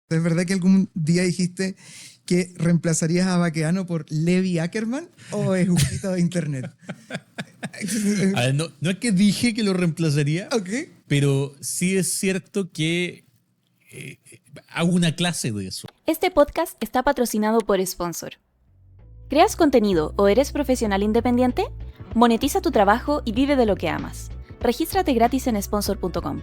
¿Es verdad que algún día dijiste que reemplazarías a Baqueano por Levi Ackerman o es un mito de internet? A ver, no es que dije que lo reemplazaría, Ok. pero sí es cierto que hago una clase de eso. Este podcast está patrocinado por Sponsor. ¿Creas contenido o eres profesional independiente? Monetiza tu trabajo y vive de lo que amas. Regístrate gratis en sponsor.com.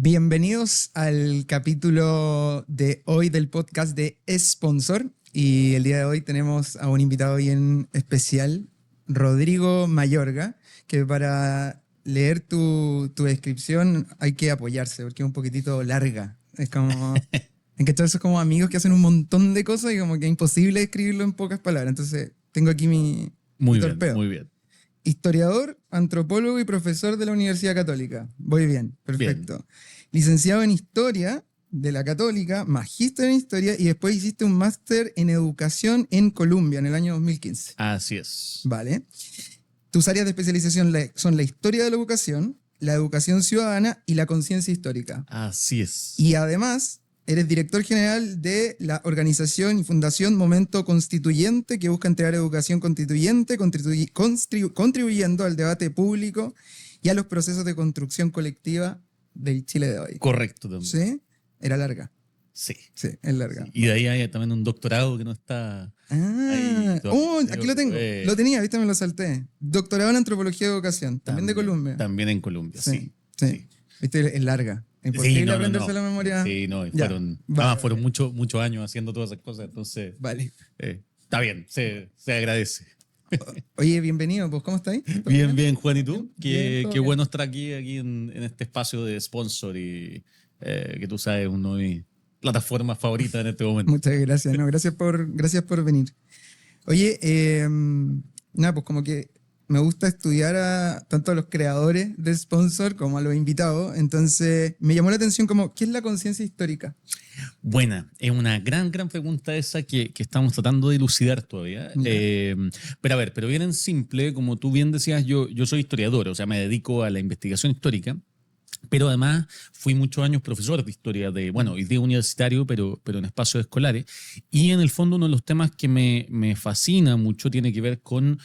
Bienvenidos al capítulo de hoy del podcast de Sponsor. Y el día de hoy tenemos a un invitado bien especial, Rodrigo Mayorga, que para leer tu descripción hay que apoyarse porque es un poquitito larga. Es como... En que todos esos como amigos que hacen un montón de cosas y como que es imposible escribirlo en pocas palabras. Entonces tengo aquí mi torpedo. Muy bien. Historiador, antropólogo y profesor de la Universidad Católica. Voy bien, perfecto. Bien. Licenciado en Historia de la Católica, magíster en Historia y después hiciste un máster en Educación en Columbia en el año 2015. Así es. Vale. Tus áreas de especialización son la historia de la educación ciudadana y la conciencia histórica. Así es. Y además... Eres director general de la organización y fundación Momento Constituyente, que busca entregar educación constituyente, contribuyendo al debate público y a los procesos de construcción colectiva del Chile de hoy. Correcto también. ¿Sí? Era larga. Sí. Sí, es larga. Sí. Y de ahí hay también un doctorado que no está... Aquí lo tengo. Lo tenía, viste, me lo salté. Doctorado en Antropología y Educación, también de Columbia. También en Colombia, sí. Viste, es larga. Es imposible aprenderse la memoria. Sí, no, y fueron muchos años haciendo todas esas cosas, entonces... Vale. Está bien, se agradece. Oye, bienvenido, pues, ¿cómo estáis? Bien, Juan, ¿y tú? Bien, Qué bueno estar aquí en este espacio de sponsor y que tú sabes, uno de mis plataformas favoritas en este momento. Muchas gracias, no, gracias por venir. Oye, nada, pues como que me gusta estudiar tanto a los creadores de Sponsor como a los invitados, entonces me llamó la atención como, ¿qué es la conciencia histórica? Buena, es una gran pregunta esa que estamos tratando de elucidar todavía. Pero bien en simple, como tú bien decías, yo soy historiador, o sea, me dedico a la investigación histórica, pero además fui muchos años profesor de historia y de universitario, pero en espacios escolares. Y en el fondo uno de los temas que me fascina mucho tiene que ver con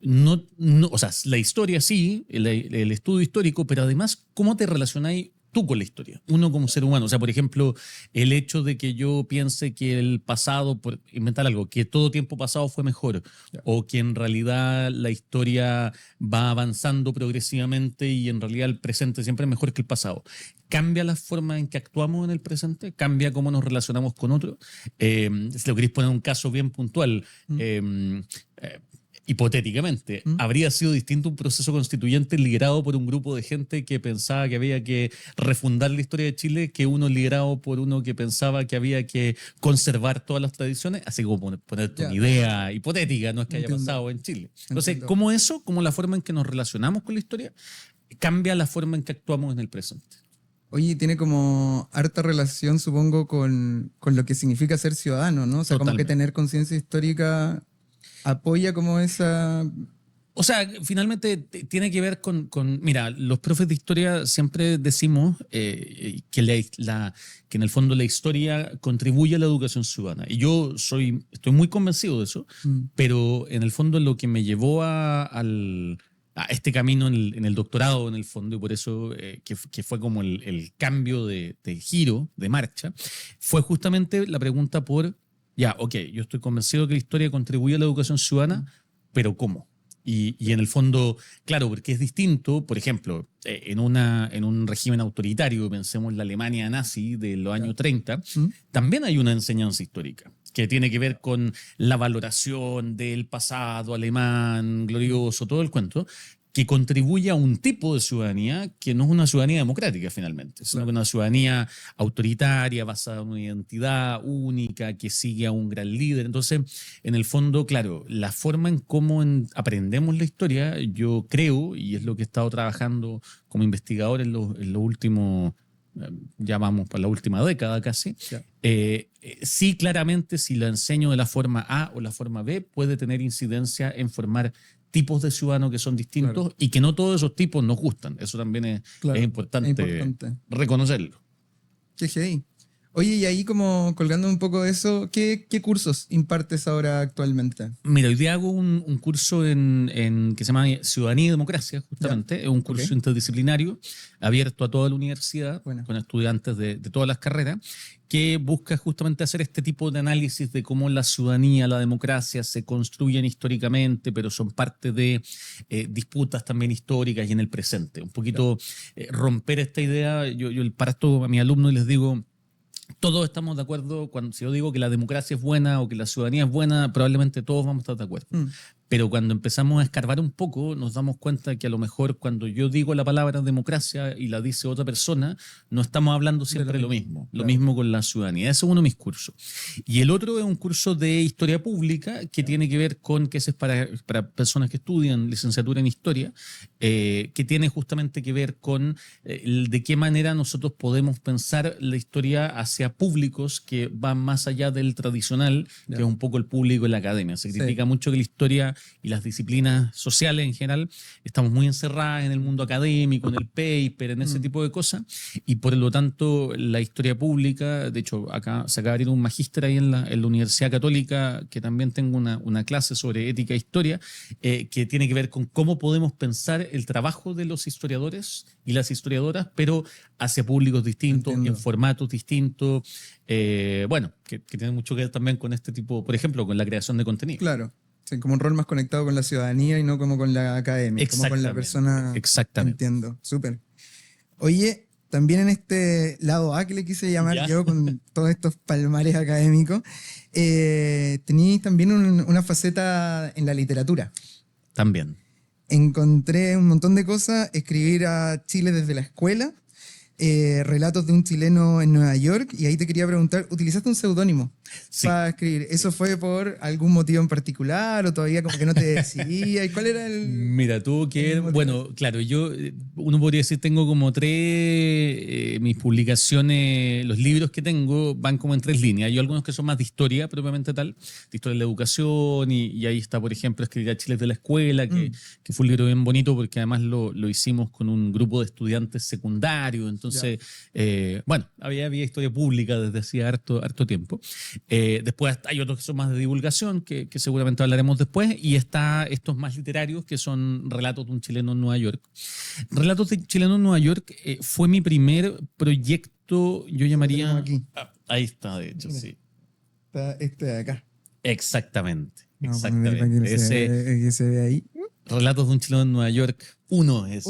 o sea, la historia sí, el estudio histórico, pero además cómo te relacionáis tú con la historia, uno como ser humano. O sea, por ejemplo, el hecho de que yo piense que el pasado, por inventar algo, que todo tiempo pasado fue mejor, o que en realidad la historia va avanzando progresivamente y en realidad el presente siempre es mejor que el pasado. ¿Cambia la forma en que actuamos en el presente? ¿Cambia cómo nos relacionamos con otros? Si lo queréis poner un caso bien puntual, hipotéticamente, ¿habría sido distinto un proceso constituyente liderado por un grupo de gente que pensaba que había que refundar la historia de Chile que uno liderado por uno que pensaba que había que conservar todas las tradiciones? Así como ponerte una idea hipotética, no es que haya pasado en Chile. Entonces, ¿cómo eso, como la forma en que nos relacionamos con la historia, cambia la forma en que actuamos en el presente? Oye, tiene como harta relación, supongo, con lo que significa ser ciudadano, ¿no? O sea, como que tener conciencia histórica... apoya como esa... O sea, finalmente tiene que ver mira, los profes de historia siempre decimos que en el fondo la historia contribuye a la educación ciudadana. Y yo estoy muy convencido de eso, pero en el fondo lo que me llevó a este camino en el doctorado, en el fondo, y por eso que fue como el cambio de giro, de marcha, fue justamente la pregunta por... yo estoy convencido que la historia contribuye a la educación ciudadana, pero ¿cómo? Y en el fondo, claro, porque es distinto, por ejemplo, en un régimen autoritario, pensemos en la Alemania nazi de los años 30, también hay una enseñanza histórica que tiene que ver con la valoración del pasado alemán glorioso, todo el cuento, que contribuye a un tipo de ciudadanía que no es una ciudadanía democrática finalmente, sino que una ciudadanía autoritaria, basada en una identidad única, que sigue a un gran líder. Entonces, en el fondo, claro, la forma en cómo aprendemos la historia, yo creo, y es lo que he estado trabajando como investigador en los últimos ya vamos para la última década casi, Ya. sí claramente si la enseño de la forma A o la forma B puede tener incidencia en formar tipos de ciudadanos que son distintos, Claro. y que no todos esos tipos nos gustan. Eso también es Claro, importante, es importante. reconocerlo. Qué heavy. Oye, y ahí como colgando un poco de eso, ¿qué cursos impartes ahora actualmente? Mira, hoy día hago un curso que se llama Ciudadanía y Democracia, justamente. Es un curso ok. interdisciplinario abierto a toda la universidad, Bueno. con estudiantes de todas las carreras, que busca justamente hacer este tipo de análisis de cómo la ciudadanía, la democracia se construyen históricamente, pero son parte de disputas también históricas y en el presente. Un poquito romper esta idea. Yo parto a mis alumnos y les digo, todos estamos de acuerdo, si yo digo que la democracia es buena o que la ciudadanía es buena, probablemente todos vamos a estar de acuerdo. Pero cuando empezamos a escarbar un poco, nos damos cuenta que a lo mejor cuando yo digo la palabra democracia y la dice otra persona, no estamos hablando siempre de lo mismo. Lo mismo con la ciudadanía. Ese es uno de mis cursos. Y el otro es un curso de historia pública que tiene que ver con, que ese es para personas que estudian licenciatura en historia, que tiene justamente que ver con de qué manera nosotros podemos pensar la historia hacia públicos que van más allá del tradicional, que es un poco el público en la academia. Se critica mucho que la historia y las disciplinas sociales en general estamos muy encerradas en el mundo académico, en el paper, en ese tipo de cosas, y por lo tanto la historia pública, de hecho acá se acaba de abrir un magíster ahí en la Universidad Católica, que también tengo una clase sobre ética e historia, que tiene que ver con cómo podemos pensar el trabajo de los historiadores y las historiadoras, pero hacia públicos distintos, en formatos distintos, bueno, que tiene mucho que ver también con este tipo, por ejemplo, con la creación de contenido. Claro. Sí, como un rol más conectado con la ciudadanía y no como con la academia, como con la persona. Exactamente. Entiendo, súper. Oye, también en este lado A que le quise llamar yo, con todos estos palmares académicos, tenéis también una faceta en la literatura. También. Encontré un montón de cosas, escribir a Chile desde la escuela, relatos de un chileno en Nueva York, y ahí te quería preguntar, ¿utilizaste un seudónimo para escribir? ¿Eso fue por algún motivo en particular o todavía como que no te decidías? ¿Y cuál era el...? Mira, tuvo que ver, bueno, claro, uno podría decir, tengo como mis publicaciones, los libros que tengo van como en 3 líneas. Hay algunos que son más de historia propiamente tal, de historia de la educación, y ahí está, por ejemplo, Escribir a Chile de la escuela, que fue un libro bien bonito porque además lo hicimos con un grupo de estudiantes secundarios, entonces, bueno, había historia pública desde hacía harto tiempo. Después hay otros que son más de divulgación, que seguramente hablaremos después, y está estos más literarios, que son Relatos de un chileno en Nueva York. Relatos de un chileno en Nueva York fue mi primer proyecto, yo llamaría... Aquí. Ahí está, de hecho, sí. Está este de acá. Exactamente. Vamos a ver para que se ve ahí. Relatos de un chileno en Nueva York 1 es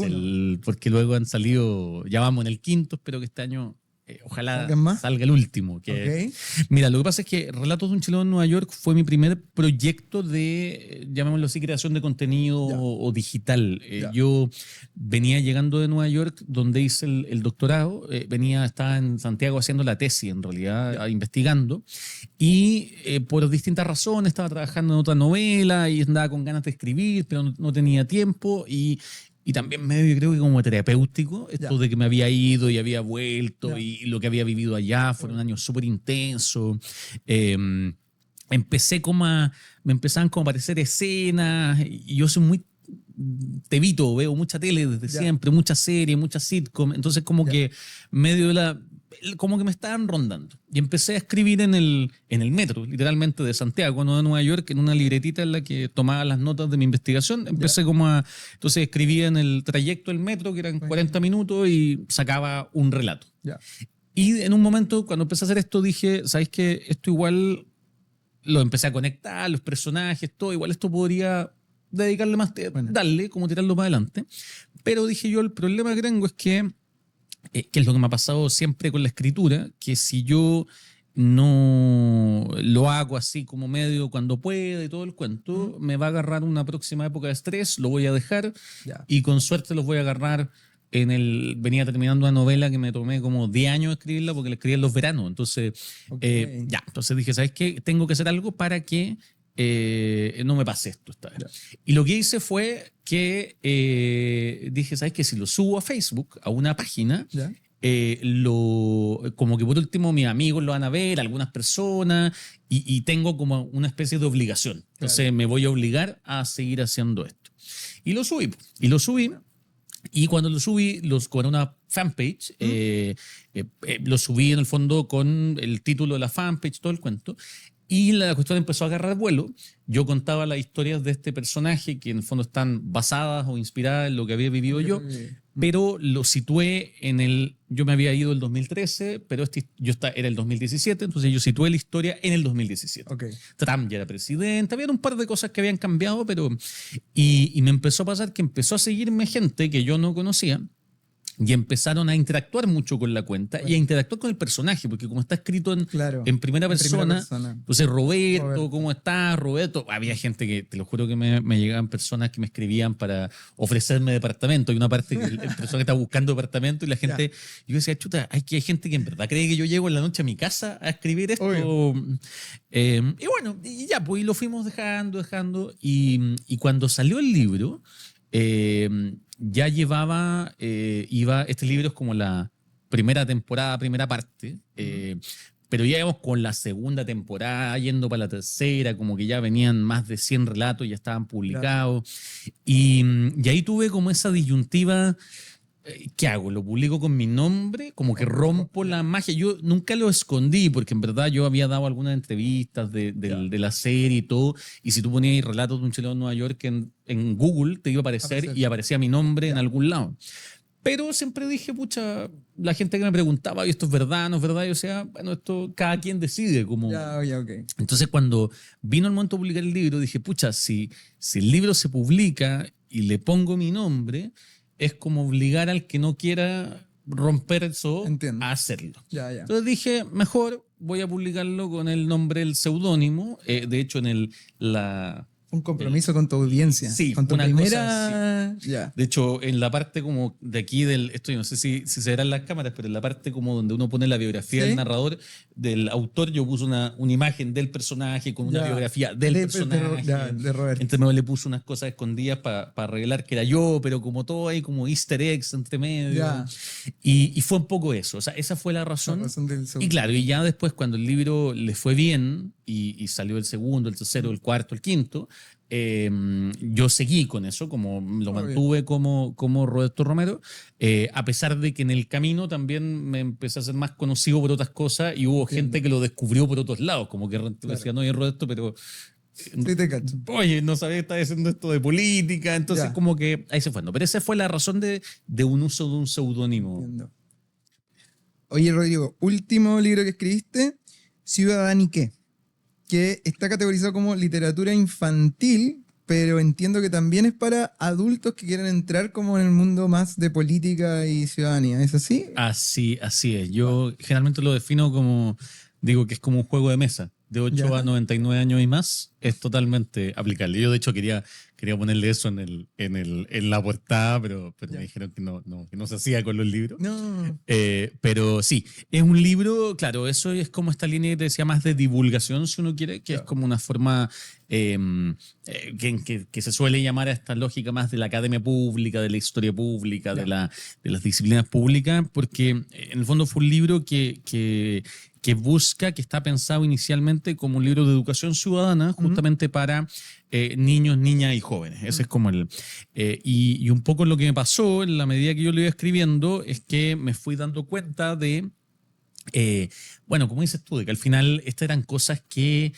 porque luego han salido, ya vamos en el 5º, espero que este año ojalá salga el último. Mira, lo que pasa es que Relatos de un chileno en Nueva York fue mi primer proyecto de, llamémoslo así, creación de contenido o digital. Yo venía llegando de Nueva York, donde hice el doctorado, estaba en Santiago haciendo la tesis, en realidad, investigando, y por distintas razones estaba trabajando en otra novela y andaba con ganas de escribir, pero no tenía tiempo, y también medio, creo que como terapéutico, esto de que me había ido y había vuelto y lo que había vivido allá, fueron años súper intensos. Me empezaban como a aparecer escenas, y yo soy muy tevito, veo mucha tele desde siempre, muchas series, muchas sitcoms, entonces como que medio de como que me estaban rondando. Y empecé a escribir en el metro, literalmente de Santiago, no de Nueva York, en una libretita en la que tomaba las notas de mi investigación. Empecé entonces escribía en el trayecto del metro, que eran 40 minutos, y sacaba un relato. Y en un momento, cuando empecé a hacer esto, dije, ¿sabes qué? Esto igual lo empecé a conectar, los personajes, todo, igual esto podría dedicarle más, darle, como tirarlo para adelante. Pero dije yo, el problema que tengo es que es lo que me ha pasado siempre con la escritura, que si yo no lo hago así como medio cuando pueda y todo el cuento, me va a agarrar una próxima época de estrés, lo voy a dejar y con suerte los voy a agarrar venía terminando una novela que me tomé como 10 años escribirla porque la escribí en los veranos, entonces entonces dije, ¿sabes qué? Tengo que hacer algo para que no me pase esto esta vez. Y lo que hice fue que dije, ¿sabes qué? Si lo subo a Facebook, a una página, como que por último mis amigos lo van a ver, algunas personas, y tengo como una especie de obligación. Entonces me voy a obligar a seguir haciendo esto. Y lo subí. Y cuando lo subí, con una fanpage, lo subí en el fondo con el título de la fanpage, todo el cuento. Y la cuestión empezó a agarrar vuelo. Yo contaba las historias de este personaje que en el fondo están basadas o inspiradas en lo que había vivido yo, pero lo situé yo me había ido el 2013, pero era el 2017, entonces yo situé la historia en el 2017. Okay. Trump ya era presidente, había un par de cosas que habían cambiado, y me empezó a pasar que empezó a seguirme gente que yo no conocía, y empezaron a interactuar mucho con la cuenta y a interactuar con el personaje, porque como está escrito en primera persona, entonces Roberto, ¿cómo estás, Roberto? Había gente que, te lo juro que me llegaban personas que me escribían para ofrecerme departamento. Hay una parte que el personaje está buscando departamento y la gente, yo decía, chuta, hay gente que en verdad cree que yo llego en la noche a mi casa a escribir esto. Y bueno, y ya, pues y lo fuimos dejando, y cuando salió el libro, ya este libro es como la primera temporada, primera parte, pero ya íbamos con la segunda temporada, yendo para la tercera, como que ya venían más de 100 relatos, ya estaban publicados, y ahí tuve como esa disyuntiva. ¿Qué hago? ¿Lo publico con mi nombre? Como que rompo la magia. Yo nunca lo escondí porque en verdad yo había dado algunas entrevistas de la serie y todo. Y si tú ponías relatos de un chileno en Nueva York en Google, te iba a aparecer y aparecía mi nombre en algún lado. Pero siempre dije, pucha, la gente que me preguntaba, ¿y esto es verdad, no es verdad? Yo decía, bueno, esto cada quien decide. Okay. Entonces cuando vino el momento de publicar el libro, dije, pucha, si el libro se publica y le pongo mi nombre, es como obligar al que no quiera romper eso a hacerlo. Entonces dije, mejor voy a publicarlo con el nombre, el seudónimo. De hecho, un compromiso con tu audiencia. Sí, con tu una primera... cosa, de hecho, en la parte como de aquí esto yo no sé si se verán las cámaras, pero en la parte como donde uno pone la biografía del narrador, del autor, yo puse una imagen del personaje con una biografía del personaje. De Roberto. Entre medio le puse unas cosas escondidas para revelar que era yo, pero como todo hay como easter eggs entre medio. Y fue un poco eso. O sea, esa fue la razón. Y claro, y ya después cuando el libro le fue bien y salió el segundo, el tercero, el cuarto, el quinto, yo seguí con eso, como lo mantuve como Roberto Romero, a pesar de que en el camino también me empecé a ser más conocido por otras cosas y hubo gente que lo descubrió por otros lados, como que decía, no, oye, Roberto, pero... Sí, te cacho. Oye, no sabía que estaba haciendo esto de política, entonces como que ahí se fue. No, pero esa fue la razón de un uso de un seudónimo. Oye, Rodrigo, último libro que escribiste, Ciudadaniqué, que está categorizado como literatura infantil, pero entiendo que también es para adultos que quieren entrar como en el mundo más de política y ciudadanía. ¿Es así? Así es. Yo generalmente lo defino como, digo que es como un juego de mesa. De 8 a 99 años y más, es totalmente aplicable. Yo, de hecho, quería ponerle eso en la portada, pero me dijeron que no se hacía con los libros. No. Pero sí, es un libro, claro, eso es como esta línea que te decía más de divulgación, si uno quiere, que es como una forma que se suele llamar a esta lógica más de la academia pública, de la historia pública, de las disciplinas públicas, porque en el fondo fue un libro que está pensado inicialmente como un libro de educación ciudadana, justamente para niños, niñas y jóvenes. Ese es como y un poco lo que me pasó en la medida que yo lo iba escribiendo es que me fui dando cuenta de, bueno, como dices tú, de que al final estas eran cosas que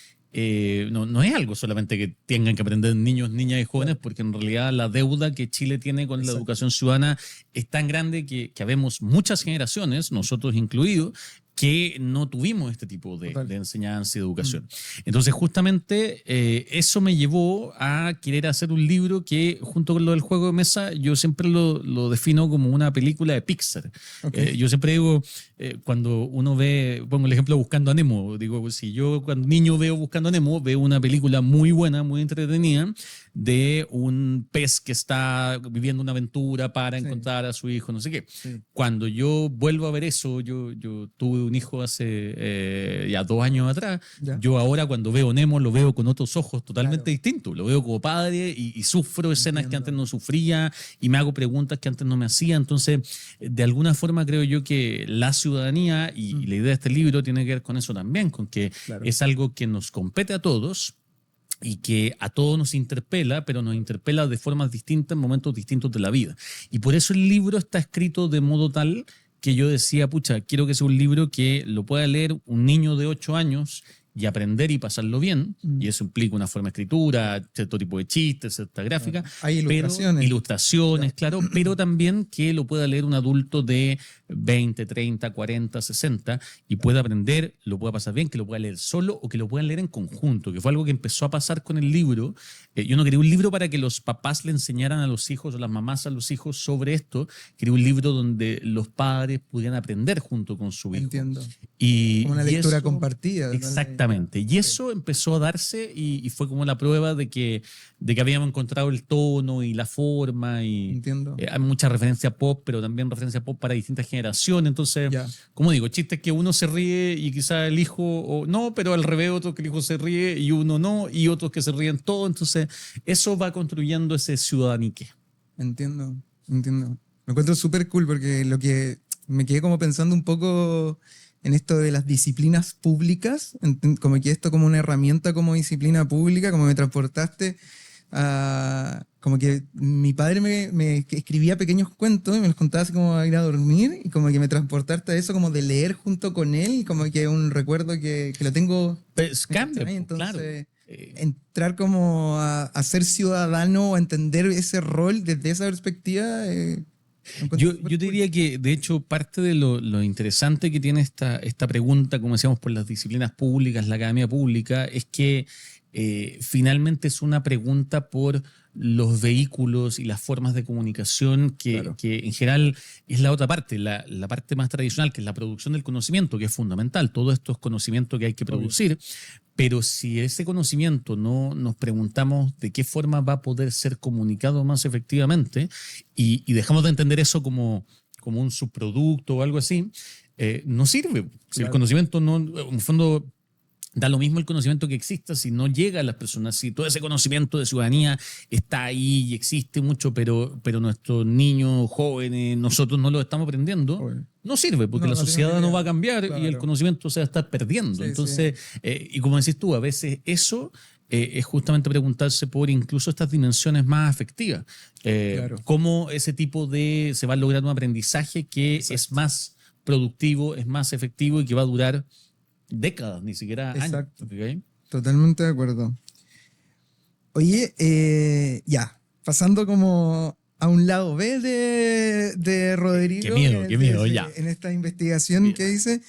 no es algo solamente que tengan que aprender niños, niñas y jóvenes, porque en realidad la deuda que Chile tiene con la educación ciudadana es tan grande que habemos muchas generaciones, nosotros incluidos, que no tuvimos este tipo de enseñanza y educación. Entonces, justamente eso me llevó a querer hacer un libro que, junto con lo del juego de mesa, yo siempre lo defino como una película de Pixar. Yo siempre digo, cuando uno pongo el ejemplo Buscando a Nemo, digo, si yo cuando niño veo Buscando a Nemo, veo una película muy buena, muy entretenida, de un pez que está viviendo una aventura para Sí. encontrar a su hijo, no sé qué. Sí. Cuando yo vuelvo a ver eso, yo tuve un hijo hace ya 2 años atrás. Ya. Yo ahora cuando veo Nemo lo veo con otros ojos totalmente Claro. distintos. Lo veo como padre y sufro escenas que Entiendo. antes no sufría y me hago preguntas que antes no me hacía. Entonces, de alguna forma creo yo que la ciudadanía y la idea de este libro tiene que ver con eso también, con que Claro. es algo que nos compete a todos y que a todos nos interpela, pero nos interpela de formas distintas en momentos distintos de la vida. Y por eso el libro está escrito de modo tal que yo decía, pucha, quiero que sea un libro que lo pueda leer un niño de 8 años y aprender y pasarlo bien, y eso implica una forma de escritura, cierto tipo de chistes, cierta gráfica, Claro. Hay pero- ilustraciones. ilustraciones, claro, pero también que lo pueda leer un adulto de 20, 30, 40, 60 y pueda aprender, lo pueda pasar bien, que lo pueda leer solo o que lo puedan leer en conjunto, que fue algo que empezó a pasar con el libro. Yo no quería un libro para que los papás le enseñaran a los hijos o las mamás a los hijos sobre esto, quería un libro donde los padres pudieran aprender junto con su hijo. Entiendo. Y, Como una y lectura eso- compartida. ¿no? Exactamente. Y eso empezó a darse y fue como la prueba de que habíamos encontrado el tono y la forma. Y Entiendo. hay mucha referencia pop, pero también referencia pop para distintas generaciones. Entonces, Ya. como digo, chistes que uno se ríe y quizá el hijo o no, pero al revés, otro que el hijo se ríe y uno no, y otros que se ríen todo. Entonces, eso va construyendo ese ciudadanique. Entiendo. Entiendo. Me encuentro súper cool porque lo que me quedé como pensando un poco en esto de las disciplinas públicas, como que esto como una herramienta como disciplina pública, como me transportaste a... Como que mi padre me escribía pequeños cuentos y me los contaba así como a ir a dormir y como que me transportaste a eso como de leer junto con él y como que un recuerdo que lo tengo... Pues cambia, ahí, pues, claro. entonces, entrar como a ser ciudadano, a entender ese rol desde esa perspectiva... lo encuentro Yo súper te cool. diría que, de hecho, parte de lo interesante que tiene esta pregunta, como decíamos, por las disciplinas públicas, la academia pública, es que finalmente es una pregunta por los vehículos y las formas de comunicación Claro. que en general es la otra parte, la parte más tradicional, que es la producción del conocimiento, que es fundamental. Todo esto es conocimiento que hay que producir, pero si ese conocimiento no nos preguntamos de qué forma va a poder ser comunicado más efectivamente y dejamos de entender eso como un subproducto o algo así, no sirve. Si el Claro. conocimiento no, en el fondo, da lo mismo el conocimiento que exista si no llega a las personas, si todo ese conocimiento de ciudadanía está ahí y existe mucho, pero nuestros niños, jóvenes, nosotros no lo estamos aprendiendo, Obvio. no sirve porque No, la no tiene sociedad no utilidad. va a cambiar y el Claro. conocimiento se va a estar perdiendo. Sí, Entonces, y como decís tú, a veces eso es justamente preguntarse por incluso estas dimensiones más afectivas. Claro. Cómo ese tipo se va a lograr un aprendizaje que es más productivo, es más efectivo y que va a durar décadas, ni siquiera Exacto. años. ¿Ok? Totalmente de acuerdo. Oye, ya, pasando como a un lado B de Rodrigo. Qué miedo, ya. En esta investigación que hice.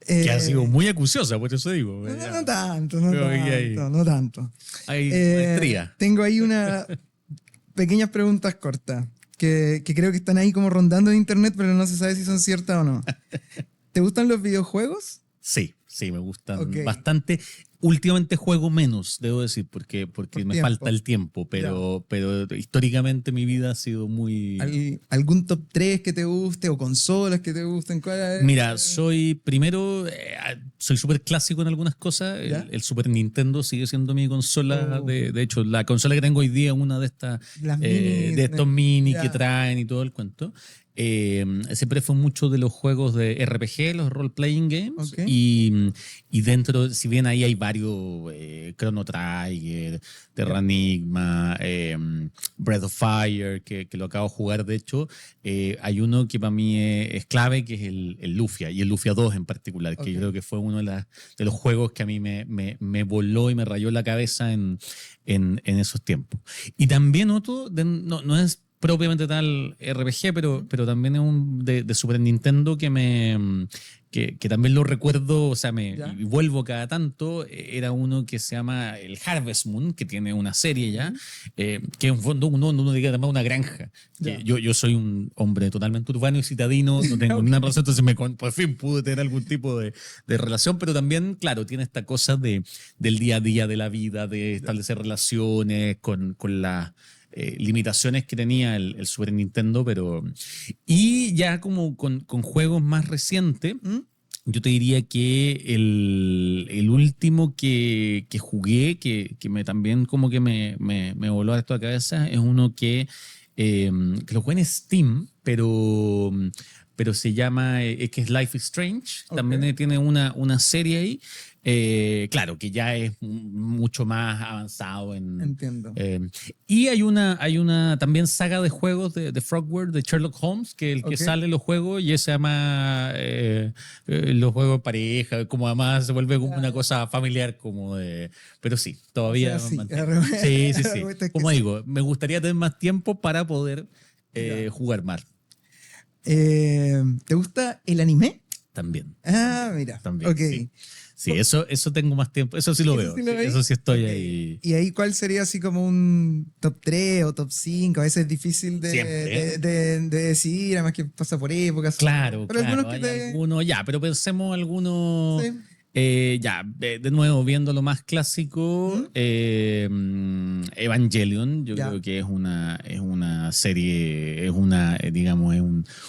Que ha sido muy acuciosa, por eso digo. No, Ya. no tanto, no Creo que hay- tanto, no tanto. Hay maestría. Tengo ahí unas pequeñas preguntas cortas que creo que están ahí como rondando en internet, pero no se sabe si son ciertas o no. ¿Te gustan los videojuegos? Sí, me gustan Ok. bastante. Últimamente juego menos, debo decir, porque Por me tiempo. falta el tiempo, pero históricamente mi vida ha sido muy... ¿Algún top 3 que te guste o consolas que te gusten? ¿Cuál es? Mira, soy súper clásico en algunas cosas. ¿Ya? El Super Nintendo sigue siendo mi consola. Oh. De hecho, la consola que tengo hoy día es una de estas Las minis, de estos mini ya. que traen y todo el cuento. Siempre fue mucho de los juegos de RPG, los role-playing games. Ok. Y dentro, si bien ahí hay varios, Chrono Trigger, Terranigma, Breath of Fire, que lo acabo de jugar de hecho, hay uno que para mí es clave, que es el Lufia, y el Lufia 2 en particular, que Ok. yo creo que fue uno de los juegos que a mí me voló y me rayó la cabeza en esos tiempos. Y también otro, no es propiamente tal RPG, pero también es un de Super Nintendo que que también lo recuerdo, o sea, Ya. y vuelvo cada tanto, era uno que se llama el Harvest Moon, que tiene una serie ya, que en fondo uno diría además una granja. Ya. Que yo soy un hombre totalmente urbano y citadino, no tengo ninguna razón, entonces por fin pude tener algún tipo de relación, pero también, claro, tiene esta cosa del día a día de la vida, de establecer relaciones con las limitaciones que tenía el Super Nintendo, pero... Y ya como con juegos más recientes, yo te diría que el último que jugué, que también como que me voló a esto a la cabeza, es uno que lo jugué en Steam, pero se llama, que es Life is Strange. Ok. También tiene una serie ahí. Claro, que ya es mucho más avanzado Entiendo. y hay una también saga de juegos de Frogware, de Sherlock Holmes, que el que Ok. sale en los juegos y ese se llama los juegos de pareja, como además se vuelve como una cosa familiar, como de... Pero sí, todavía... O sea, sí, mantengo. la Sí, sí, la sí. respuesta es que Como sí. digo, me gustaría tener más tiempo para poder Ya. jugar más ¿Te gusta el anime? también. Ah, mira. También, Ok. sí. Sí, eso tengo más tiempo. Eso sí lo ¿Eso veo. sí lo Sí, veis? eso sí estoy Ok. ahí. ¿Y ahí cuál sería así como un top 3 o top 5? A veces es difícil Siempre. de decir, además que pasa por épocas. Claro, Pero algunos claro. que Hay te... algunos, ya, pero pensemos algunos. Sí. Ya, de nuevo, viendo lo más clásico, Evangelion, yo Ya. creo que es una serie, digamos,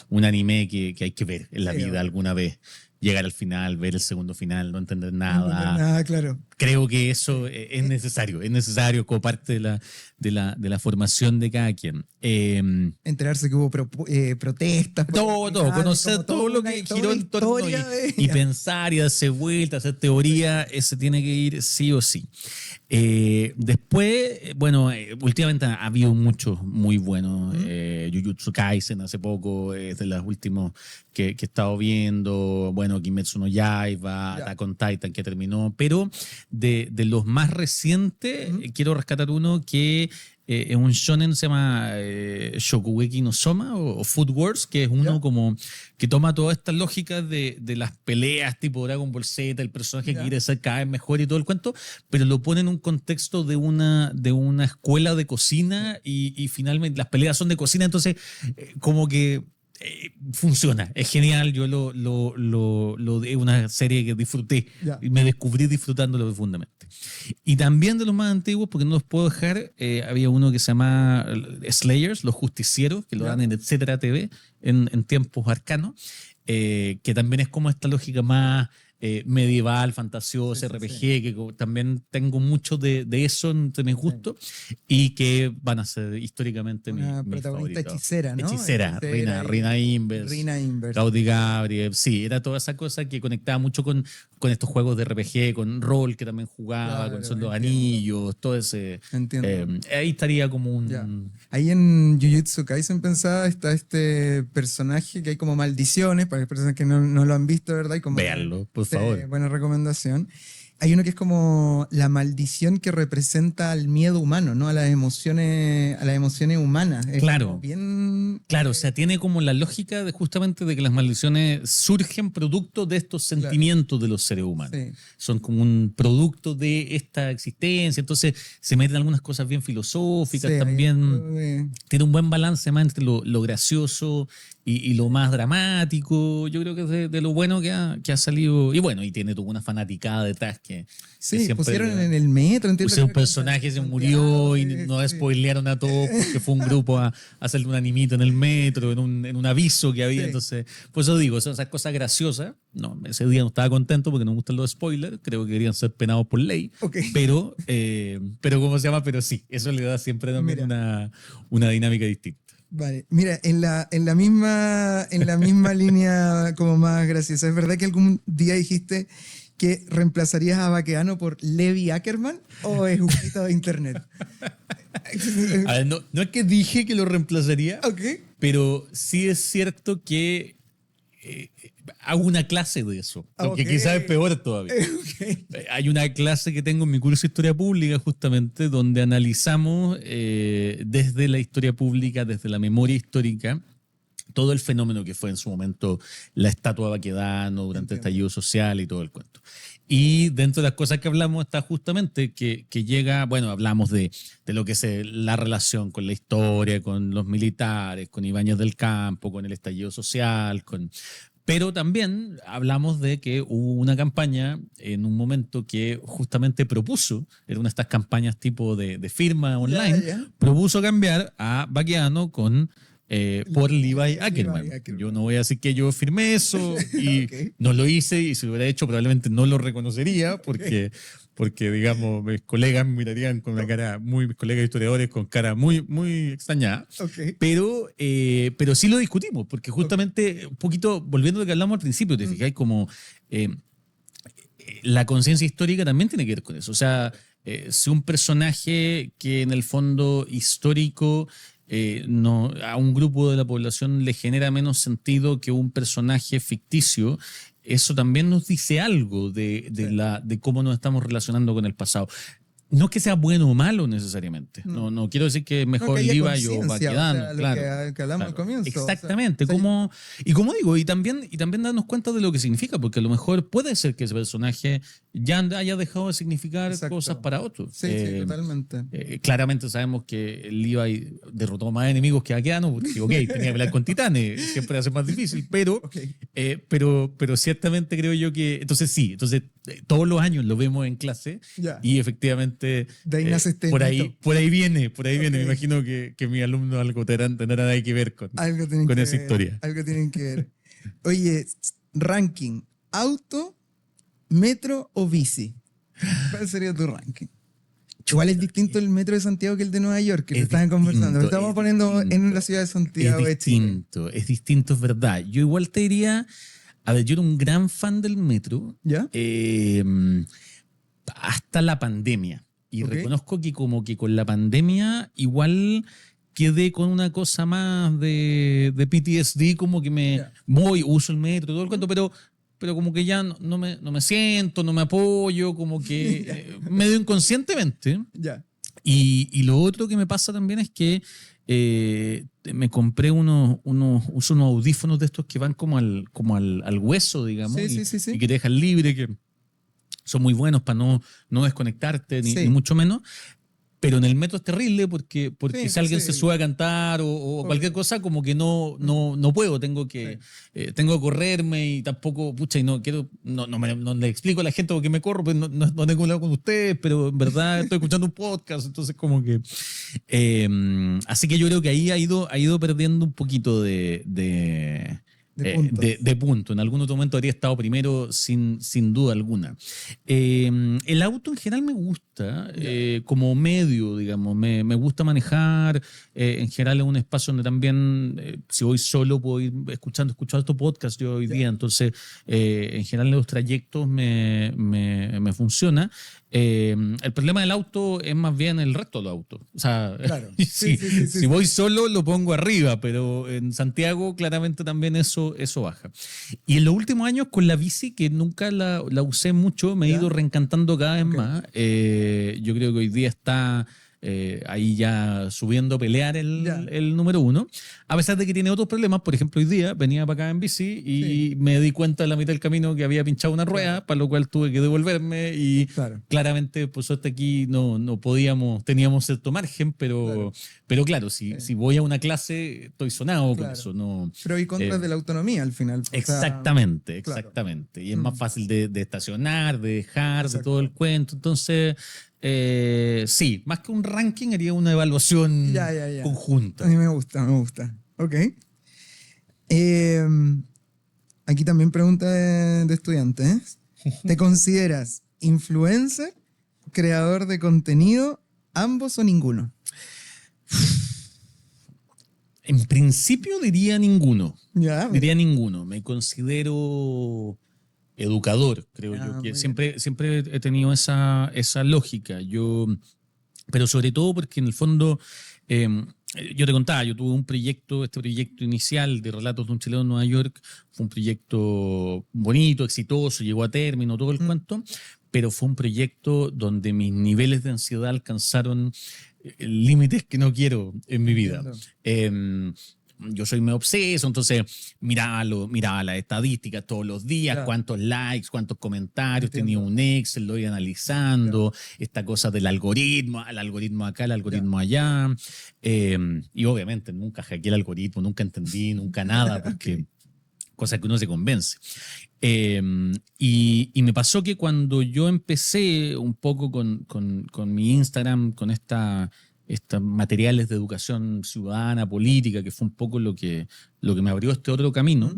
un anime que hay que ver en la Sí, vida obvio. alguna vez. Llegar al final, ver el segundo final, no entender No entender nada. nada, claro. Creo que eso es necesario como parte de la formación de cada quien. Enterarse que hubo protestas. por el Todo, final, conocer como todo toda lo una- que toda giró una en torno historia de... y Ya. pensar y darse vuelta, hacer teoría, ese tiene que ir sí o sí. Después, bueno, últimamente ha habido muchos muy buenos. Jujutsu Kaisen hace poco, es de los últimos que he estado viendo. Bueno, Kimetsu no Yaiba, Ya. Attack on Titan que terminó. Pero de los más recientes, quiero rescatar uno que es un shonen, se llama Shokugeki no Soma o Food Wars, que es uno Ya. como que toma todas estas lógicas de las peleas tipo Dragon Ball Z, el personaje Ya. que quiere ser cada vez mejor y todo el cuento, pero lo pone en un contexto de una escuela de cocina y finalmente las peleas son de cocina, entonces como que funciona, es genial. Yo es una serie que disfruté Ya. y me descubrí disfrutándolo profundamente. Y también de los más antiguos, porque no los puedo dejar, había uno que se llama Slayers, los justicieros, que lo Ya. dan en Etcétera TV en tiempos arcanos, que también es como esta lógica más medieval, fantasiosa, Sí, sí, RPG, sí. que también tengo mucho de eso entre mis gustos y que van a ser históricamente Una mis protagonista favoritos. hechicera, ¿no? Hechicera, Rina Inverse. Rina Inverse. Gaudi Gabriel, sí, era toda esa cosa que conectaba mucho con estos juegos de RPG, con rol que también jugaba, Claro, con Son los entiendo. Anillos, todo ese. Entiendo. Ahí estaría como un. Ya. Ahí en Jujutsu Kaisen pensaba está este personaje que hay como maldiciones, para las personas que no lo han visto, ¿verdad? Y como Véanlo, por favor. buena recomendación. Hay uno que es como la maldición que representa al miedo humano, ¿no? A las emociones humanas. Es Claro. como bien... Claro, o sea, tiene como la lógica de justamente de que las maldiciones surgen producto de estos sentimientos de los seres humanos. Sí. Son como un producto de esta existencia, entonces se meten algunas cosas bien filosóficas Sí, hay también. algo de- Tiene un buen balance más entre lo gracioso y lo más dramático. Yo creo que es de lo bueno que ha salido. Y bueno, y tiene toda una fanaticada detrás que Sí, siempre- pusieron en el metro. entiendo Puse un que- personaje, se Santiago, murió y sí, no sí. spoilearon a todos porque fue un grupo a hacerle un animito en el metro, en un aviso que había. Sí. Entonces, por eso digo, son esas cosas graciosas. No, ese día no estaba contento porque no me gustan los spoilers. Creo que querían ser penados por ley. Ok. Pero ¿cómo se llama? Pero sí, eso le da siempre también Mira. una dinámica distinta. Vale, mira, en la misma línea como más graciosa, ¿es verdad que algún día dijiste que reemplazarías a Baqueano por Levi Ackerman o es un grito de internet? A ver, no es que dije que lo reemplazaría, Ok. pero sí es cierto que hago una clase de eso, aunque Ok. quizás es peor todavía. Ok. Hay una clase que tengo en mi curso de Historia Pública justamente donde analizamos desde la historia pública, desde la memoria histórica, todo el fenómeno que fue en su momento la estatua de Baquedano durante el estallido social y todo el cuento. Y dentro de las cosas que hablamos está justamente que llega, bueno, hablamos de lo que es la relación con la historia, con los militares, con Ibáñez del Campo, con el estallido social, pero también hablamos de que hubo una campaña en un momento que justamente propuso, era una de estas campañas tipo de firma online, propuso cambiar a Baquedano por Levi Ackerman. Yo no voy a decir que yo firmé eso y no lo hice, y si lo hubiera hecho probablemente no lo reconocería porque digamos, mis colegas me mirarían con una cara mis colegas historiadores con cara muy, muy extrañada. Pero sí lo discutimos, porque justamente un poquito, volviendo a lo que hablamos al principio, te fijáis como la conciencia histórica también tiene que ver con eso. O sea, si un personaje que en el fondo histórico a un grupo de la población le genera menos sentido que un personaje ficticio, eso también nos dice algo de cómo nos estamos relacionando con el pasado. No es que sea bueno o malo necesariamente. No quiero decir que es mejor Levi o Baquedano. O sea, claro, que hablamos al comienzo. Exactamente. O sea, y como digo, y también darnos cuenta de lo que significa, porque a lo mejor puede ser que ese personaje ya haya dejado de significar cosas para otros. Sí, totalmente. Claramente sabemos que Levi derrotó más enemigos que Baquedano, porque tenía que hablar con titanes, siempre hace más difícil, pero ciertamente creo yo que... Entonces todos los años lo vemos en clase y efectivamente por ahí viene. Me imagino que mis alumnos algo tendrán ahí que ver con esa historia. Algo tienen que ver. Oye, ranking, auto, metro o bici. ¿Cuál sería tu ranking? Igual es distinto el metro de Santiago que el de Nueva York, que te estaban conversando. Lo estamos poniendo en la ciudad de Santiago. Es distinto, es verdad. Yo igual te diría, a ver, yo era un gran fan del metro. ¿Ya? Hasta la pandemia. Y reconozco que como que con la pandemia igual quedé con una cosa más de PTSD, como que uso el metro, todo el cuento, pero como que ya no me siento, no me apoyo, como que medio inconscientemente. Y lo otro que me pasa también es que me compré unos audífonos de estos que van como al hueso, digamos, y que te dejan libre, que son muy buenos para no desconectarte, ni mucho menos. Pero en el metro es terrible porque si alguien se sube a cantar o cualquier cosa, como que no puedo, tengo que correrme y tampoco, y no quiero, no le explico a la gente por qué me corro, pues no tengo hablado con ustedes, pero en verdad estoy escuchando un podcast, entonces como que... así que yo creo que ahí ha ido perdiendo un poquito de punto. En algún otro momento habría estado primero sin duda alguna. El auto en general me gusta como medio, digamos. Me gusta manejar. En general es un espacio donde también, si voy solo, puedo ir escucho estos podcasts yo hoy día. Entonces, en general los trayectos me funciona. El problema del auto es más bien el resto de los autos. O sea, si voy solo lo pongo arriba, pero en Santiago claramente también eso baja. Y en los últimos años con la bici, que nunca la usé mucho, me he ido reencantando cada vez más. Yo creo que hoy día está ahí ya subiendo a pelear el número 1, a pesar de que tiene otros problemas. Por ejemplo, hoy día venía para acá en bici y me di cuenta a la mitad del camino que había pinchado una rueda, para lo cual tuve que devolverme y claramente por suerte aquí no podíamos, teníamos cierto margen, pero claro, si voy a una clase estoy sonado con eso. Pero y contras de la autonomía al final. Exactamente. Y es más fácil de estacionar, de dejar, de todo el cuento. Entonces... sí, más que un ranking haría una evaluación conjunta. A mí me gusta. Ok. Aquí también pregunta de estudiantes. ¿Te consideras influencer, creador de contenido, ambos o ninguno? En principio diría ninguno. Diría ninguno. Me considero... educador, creo yo, que siempre he tenido esa lógica. Pero sobre todo porque en el fondo, yo te contaba, yo tuve este proyecto inicial de Relatos de un chileno en Nueva York, fue un proyecto bonito, exitoso, llegó a término, todo el cuento, pero fue un proyecto donde mis niveles de ansiedad alcanzaron límites que no quiero en mi vida. yo soy medio obseso, entonces miraba las estadísticas todos los días, Claro. cuántos likes, cuántos comentarios, Entiendo. tenía un Excel, lo iba analizando, esta cosa del algoritmo, el algoritmo acá, el algoritmo allá. Y obviamente nunca hackeé el algoritmo, nunca entendí, nunca nada, porque cosa que uno se convence. Y me pasó que cuando yo empecé un poco con mi Instagram, con estos materiales de educación ciudadana, política, que fue un poco lo que me abrió este otro camino,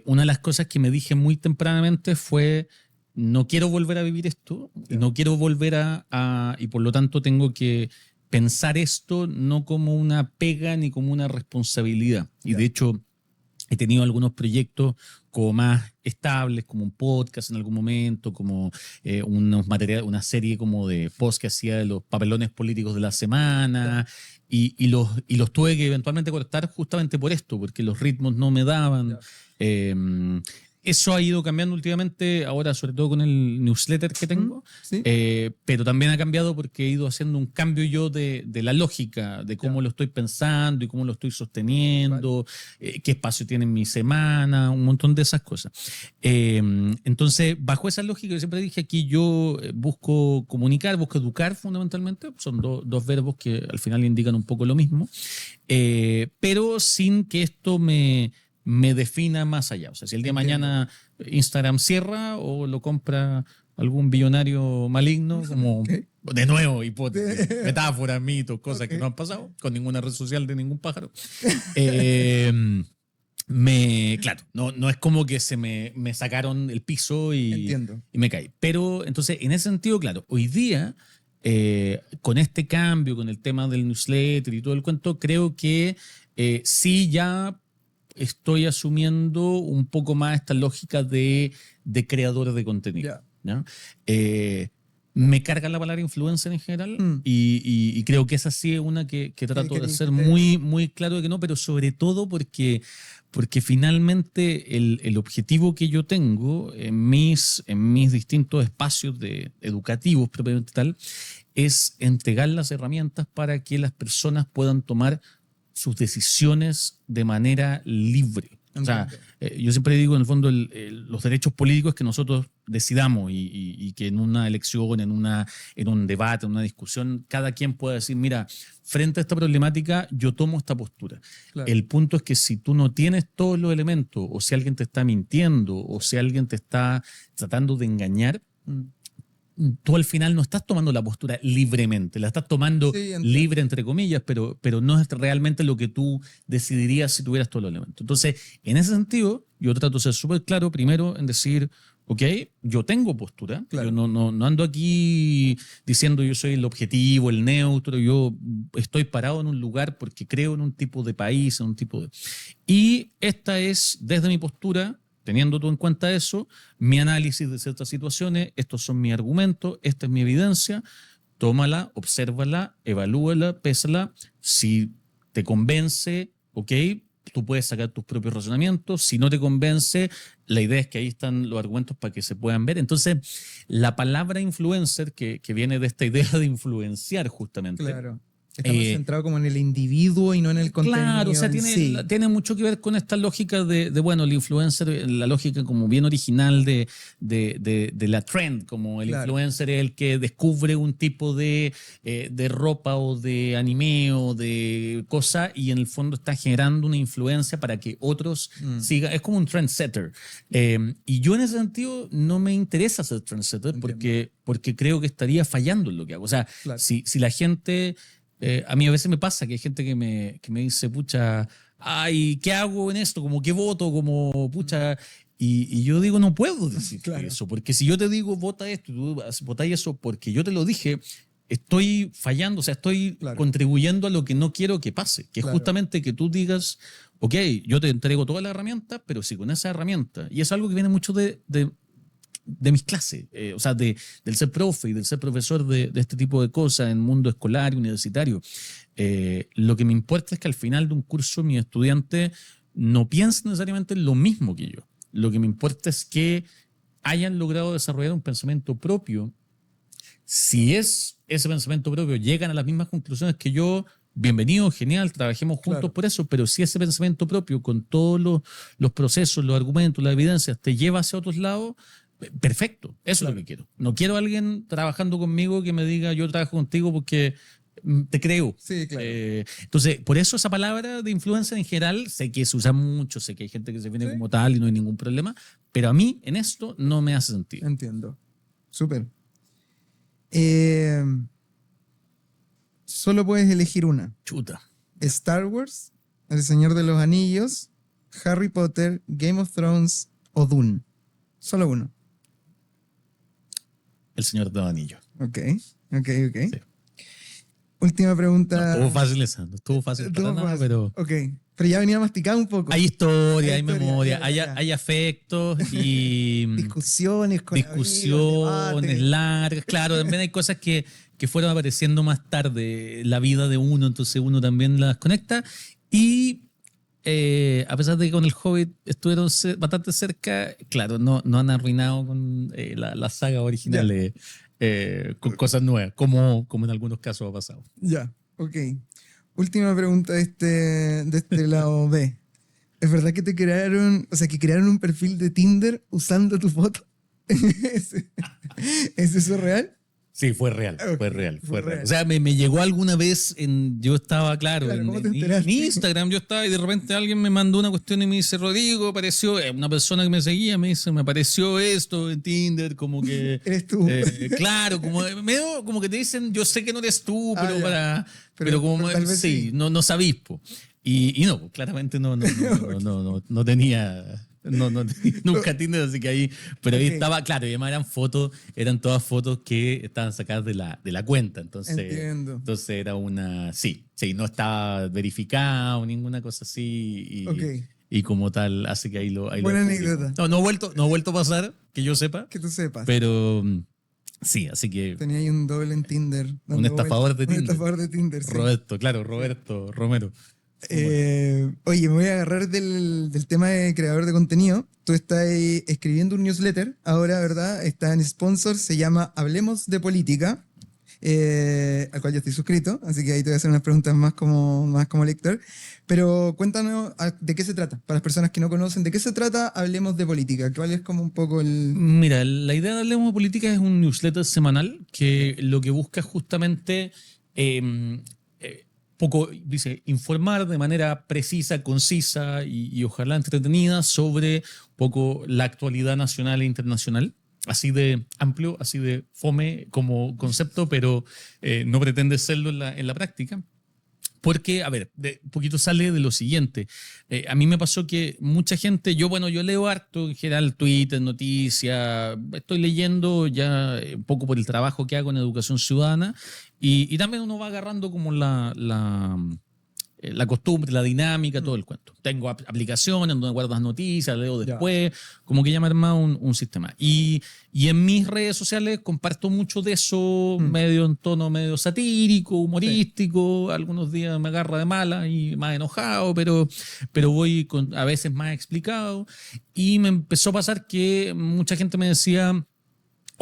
una de las cosas que me dije muy tempranamente fue: no quiero volver a vivir esto, y no quiero volver y por lo tanto tengo que pensar esto no como una pega ni como una responsabilidad. Y de hecho he tenido algunos proyectos como más estables, como un podcast en algún momento, como una serie como de posts que hacía de los papelones políticos de la semana, y los tuve que eventualmente cortar justamente por esto, porque los ritmos no me daban. Eso ha ido cambiando últimamente, ahora sobre todo con el newsletter que tengo, Sí. pero también ha cambiado porque he ido haciendo un cambio yo de la lógica, de cómo lo estoy pensando y cómo lo estoy sosteniendo, qué espacio tiene en mi semana, un montón de esas cosas. Entonces, bajo esa lógica, yo siempre dije aquí, yo busco comunicar, busco educar fundamentalmente, son dos verbos que al final indican un poco lo mismo, pero sin que esto me defina más allá. O sea, si el día de mañana Instagram cierra o lo compra algún billonario maligno, como de nuevo, hipótesis, metáforas, mitos, cosas que no han pasado con ninguna red social de ningún pájaro. Claro, no es como que me sacaron el piso y me caí. Pero entonces, en ese sentido, claro, hoy día, con este cambio, con el tema del newsletter y todo el cuento, creo que sí ya estoy asumiendo un poco más esta lógica de creador de contenido. ¿No? Me carga la palabra influencer en general y creo que esa sí es una que trato de ser muy, muy claro de que no, pero sobre todo porque finalmente el objetivo que yo tengo en mis distintos espacios educativos propiamente tal es entregar las herramientas para que las personas puedan tomar sus decisiones de manera libre. O sea, yo siempre digo, en el fondo, los derechos políticos que nosotros decidamos y que en una elección, en un debate, en una discusión, cada quien pueda decir, mira, frente a esta problemática, yo tomo esta postura. Claro. El punto es que si tú no tienes todos los elementos, o si alguien te está mintiendo, o si alguien te está tratando de engañar, tú al final no estás tomando la postura libremente, la estás tomando libre entre comillas, pero no es realmente lo que tú decidirías si tuvieras todos los elementos. Entonces, en ese sentido, yo trato de ser súper claro primero en decir, ok, yo tengo postura, yo no ando aquí diciendo yo soy el objetivo, el neutro, yo estoy parado en un lugar porque creo en un tipo de país, en un tipo de... Y esta es, desde mi postura, teniendo tú en cuenta eso, mi análisis de ciertas situaciones, estos son mis argumentos, esta es mi evidencia, tómala, obsérvala, evalúala, pésala. Si te convence, ok, tú puedes sacar tus propios razonamientos. Si no te convence, la idea es que ahí están los argumentos para que se puedan ver. Entonces, la palabra influencer, que viene de esta idea de influenciar justamente. Claro. Está más centrado como en el individuo y no en el contenido. Claro, o sea, tiene mucho que ver con esta lógica de bueno, el influencer, la lógica como bien original de la trend, como el influencer es el que descubre un tipo de ropa o de anime o de cosa y en el fondo está generando una influencia para que otros sigan. Es como un trendsetter. Y yo en ese sentido no me interesa ser trendsetter porque creo que estaría fallando en lo que hago. O sea, si la gente... a mí a veces me pasa que hay gente que me dice, pucha, ay, ¿qué hago en esto? Como, ¿qué voto? Como, pucha... Y yo digo, no puedo decir eso, porque si yo te digo, vota esto, y tú votas eso porque yo te lo dije, estoy fallando, o sea, estoy contribuyendo a lo que no quiero que pase, que es justamente que tú digas, ok, yo te entrego todas las herramientas, pero si con esa herramienta, y es algo que viene mucho de mis clases, o sea, del ser profe y del ser profesor de este tipo de cosas en mundo escolar y universitario. Lo que me importa es que al final de un curso mis estudiantes no piensen necesariamente en lo mismo que yo. Lo que me importa es que hayan logrado desarrollar un pensamiento propio. Si ese pensamiento propio llegan a las mismas conclusiones que yo, bienvenido, genial, trabajemos juntos Claro. por eso, pero si ese pensamiento propio, con todos los procesos, los argumentos, las evidencias, te lleva hacia otros lados, perfecto, eso es lo que quiero. No quiero a alguien trabajando conmigo que me diga yo trabajo contigo porque te creo. Sí, claro. Entonces, por eso esa palabra de influencer en general, sé que se usa mucho, sé que hay gente que se viene Sí. como tal y no hay ningún problema, pero a mí en esto no me hace sentido. Entiendo. Súper. Solo puedes elegir una. Chuta. Star Wars, El Señor de los Anillos, Harry Potter, Game of Thrones o Dune. Solo uno. El Señor de los Anillos. Ok. Sí. Última No pregunta. estuvo fácil esa, no estuvo fácil para Estuvo nada, fácil. pero Ok. Pero ya venía masticado un poco. hay historia, Hay hay historia, memoria, ya. hay afectos y Discusiones con discusiones amigos, debates. largas. Claro, también hay cosas que fueron apareciendo más tarde en la vida de uno, entonces uno también las conecta. Y a pesar de que con el Hobbit estuvieron bastante cerca, claro, no han arruinado con la saga original con cosas nuevas, como en algunos casos ha pasado. Ya, ok. Última pregunta de este lado B. ¿Es verdad que que crearon un perfil de Tinder usando tu foto? ¿Es eso real? Sí, fue real, Ok, fue real, fue fue real. real. O sea, me llegó alguna vez yo estaba, claro, Claro, ¿cómo te en enteraste? Instagram, yo estaba y de repente alguien me mandó una cuestión y me dice, Rodrigo, apareció, una persona que me seguía, me dice, me apareció esto en Tinder, como que... Eres tú. Claro, medio como que te dicen, yo sé que no eres tú, Ah, pero ya. pero Pero como, tal vez sí, sí. no sabís, po. Y no, claramente no tenía... nunca Tinder, así que ahí, pero ahí Ok. estaba, claro, y además eran todas fotos que estaban sacadas de la cuenta, Entiendo. entonces era sí, no estaba verificado, ninguna cosa así, Ok. y como tal, así que ahí lo Buena descubrimos. anécdota. No ha vuelto a pasar, que yo sepa, Que tú sepas. pero sí, así que Tenía ahí un doble en Tinder. un dando estafador de vueltas. Un Tinder. estafador de Tinder, sí. Roberto Romero. Oye, me voy a agarrar del tema de creador de contenido. Tú estás ahí escribiendo un newsletter ahora, ¿verdad? Está en sponsor, se llama Hablemos de Política, al cual yo estoy suscrito, así que ahí te voy a hacer unas preguntas más como lector. Pero cuéntanos de qué se trata, para las personas que no conocen, ¿de qué se trata Hablemos de Política? ¿Cuál es como un poco el... Mira, la idea de Hablemos de Política es un newsletter semanal que lo que busca es justamente dice, informar de manera precisa, concisa y ojalá entretenida sobre un poco la actualidad nacional e internacional. Así de amplio, así de fome como concepto, pero no pretende serlo en la práctica. Porque, a ver, un poquito sale de lo siguiente. A mí me pasó que mucha gente, yo leo harto en general, Twitter, noticias, estoy leyendo ya un poco por el trabajo que hago en educación ciudadana y también uno va agarrando como la costumbre, la dinámica, todo el cuento. Tengo aplicaciones donde guardo las noticias, leo después, como que ya me he armado un sistema. Y en mis redes sociales comparto mucho de eso, medio en tono medio satírico, humorístico. Sí. Algunos días me agarra de mala y más enojado, pero voy a veces más explicado. Y me empezó a pasar que mucha gente me decía...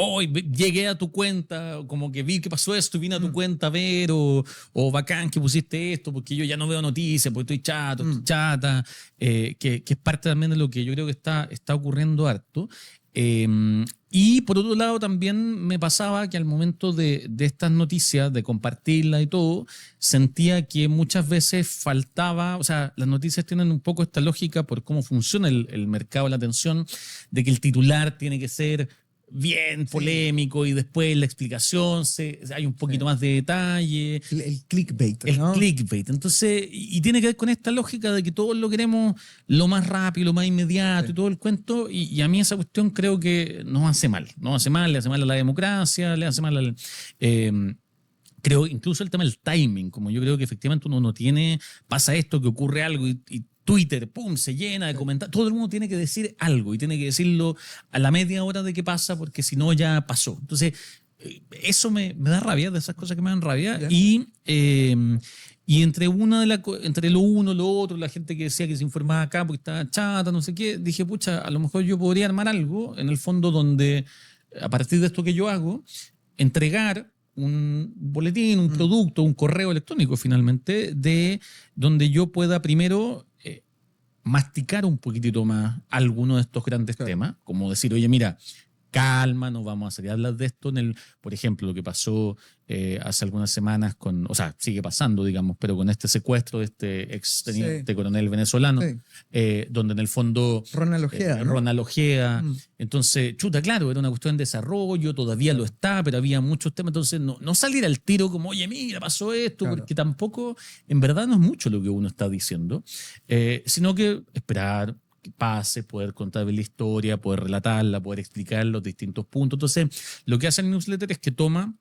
Hoy llegué a tu cuenta, como que vi que pasó esto y vine a tu cuenta a ver, o bacán que pusiste esto, porque yo ya no veo noticias, porque estoy chato, estoy chata, que es parte también de lo que yo creo que está ocurriendo harto. Y por otro lado también me pasaba que al momento de estas noticias, de compartirlas y todo, sentía que muchas veces faltaba, o sea, las noticias tienen un poco esta lógica por cómo funciona el mercado de la atención, de que el titular tiene que ser bien polémico y después la explicación hay un poquito más de detalle. El clickbait, ¿no? El clickbait. Entonces, y tiene que ver con esta lógica de que todos lo queremos lo más rápido, lo más inmediato y todo el cuento. Y a mí esa cuestión creo que nos hace mal. Nos hace mal, le hace mal a la democracia, le hace mal al... creo incluso el tema del timing, como yo creo que efectivamente uno no tiene, pasa esto, que ocurre algo y Twitter, pum, se llena de comentarios. Todo el mundo tiene que decir algo y tiene que decirlo a la media hora de que pasa, porque si no ya pasó. Entonces, eso me da rabia, de esas cosas que me dan rabia. Y entre entre lo uno, lo otro, la gente que decía que se informaba acá porque estaba chata, no sé qué, dije, pucha, a lo mejor yo podría armar algo, en el fondo, donde a partir de esto que yo hago, entregar un boletín, un producto, un correo electrónico finalmente, de donde yo pueda primero masticar un poquitito más alguno de estos grandes temas, como decir, oye, mira, calma, no vamos a salir a hablar de esto por ejemplo, lo que pasó hace algunas semanas o sea, sigue pasando, digamos, pero con este secuestro de este ex teniente coronel venezolano, donde en el fondo Ronald Ojeda, ¿no? Ronald Ojeda, entonces, chuta, claro, era una cuestión de desarrollo, todavía lo está, pero había muchos temas, entonces no salir al tiro como, oye, mira, pasó esto, porque tampoco, en verdad no es mucho lo que uno está diciendo, sino que esperar que pase, poder contar la historia, poder relatarla, poder explicar los distintos puntos. Entonces, lo que hace el newsletter es que toma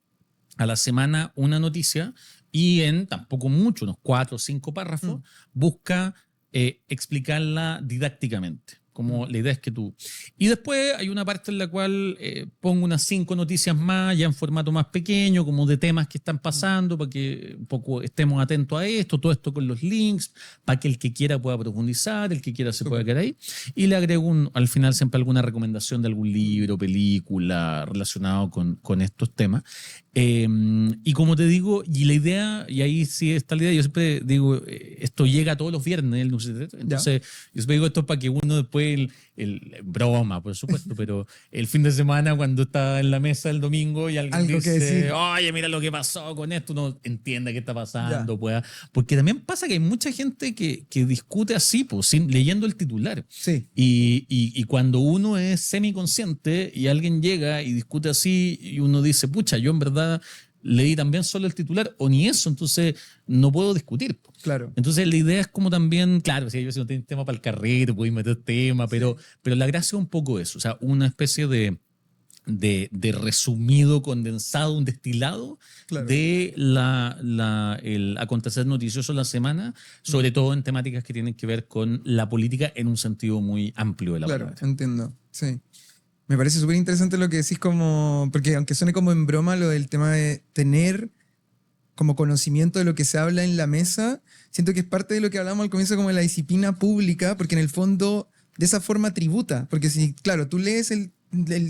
a la semana una noticia y en tampoco mucho, unos 4 o 5 párrafos, busca explicarla didácticamente. Como la idea es que tú... Y después hay una parte en la cual pongo unas 5 noticias más, ya en formato más pequeño, como de temas que están pasando, para que un poco estemos atentos a esto, todo esto con los links, para que el que quiera pueda profundizar, el que quiera se pueda quedar ahí. Y le agrego al final siempre alguna recomendación de algún libro, película relacionado con estos temas. Y como te digo, y la idea, y ahí sí está la idea, yo siempre digo, esto llega todos los viernes, el newsletter, entonces yo siempre digo esto para que uno después, broma, por supuesto, pero el fin de semana cuando está en la mesa el domingo y alguien dice, oye, mira lo que pasó con esto, uno entienda qué está pasando, pueda, porque también pasa que hay mucha gente que discute así, pues, leyendo el titular. Sí. Y cuando uno es semiconsciente y alguien llega y discute así y uno dice, pucha, yo en verdad leí también solo el titular o ni eso, entonces no puedo discutir. Claro. Entonces la idea es como también, claro, si no tienes tema para el carrete, puedes meter tema, pero la gracia es un poco eso, o sea, una especie de resumido, condensado, un destilado de el acontecer noticioso de la semana, sobre todo en temáticas que tienen que ver con la política en un sentido muy amplio de la palabra. Claro, entiendo, sí. Me parece súper interesante lo que decís, como porque aunque suene como en broma lo del tema de tener como conocimiento de lo que se habla en la mesa, siento que es parte de lo que hablamos al comienzo como de la disciplina pública, porque en el fondo de esa forma tributa, porque si, claro, tú lees el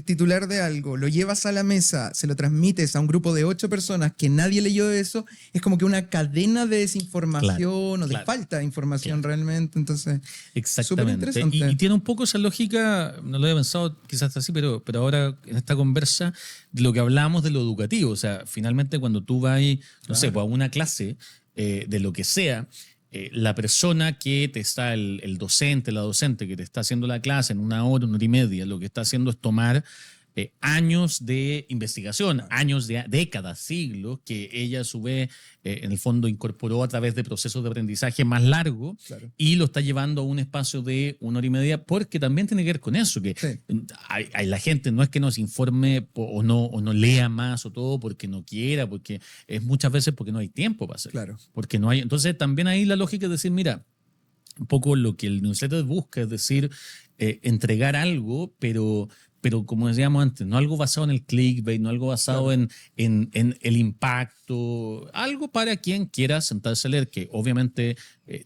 titular de algo, lo llevas a la mesa, se lo transmites a un grupo de 8 personas que nadie leyó eso, es como que una cadena de desinformación o de falta de información realmente, entonces exactamente. Y tiene un poco esa lógica, no lo había pensado quizás así, pero ahora en esta conversa, de lo que hablamos de lo educativo, o sea, finalmente cuando tú vas, no sé, pues a una clase de lo que sea, la persona que te está, el docente, la docente que te está haciendo la clase en 1 hora, 1 hora y media, lo que está haciendo es tomar años de investigación, años de décadas, siglos, que ella a su vez en el fondo incorporó a través de procesos de aprendizaje más largos y lo está llevando a un espacio de 1 hora y media, porque también tiene que ver con eso, que la gente no es que nos informe o no lea más o todo porque no quiera, porque es muchas veces porque no hay tiempo para hacerlo. Porque no hay. Entonces también ahí la lógica es decir, mira, un poco lo que el newsletter busca es decir, entregar algo, pero como decíamos antes, no algo basado en el clickbait, no algo basado en el impacto, algo para quien quiera sentarse a leer, que obviamente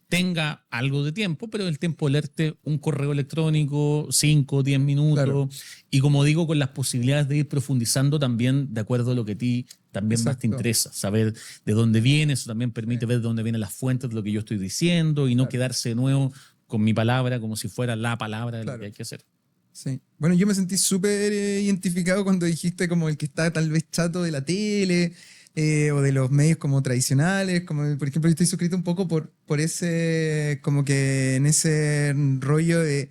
tenga algo de tiempo, pero el tiempo de leerte un correo electrónico, 5, 10 minutos, y como digo, con las posibilidades de ir profundizando también de acuerdo a lo que a ti también más te interesa, saber de dónde viene, eso también permite ver de dónde vienen las fuentes de lo que yo estoy diciendo y no quedarse de nuevo con mi palabra como si fuera la palabra de lo que hay que hacer. Sí. Bueno, yo me sentí súper identificado cuando dijiste como el que está tal vez chato de la tele o de los medios como tradicionales, como por ejemplo yo estoy suscrito un poco por ese, como que en ese rollo de,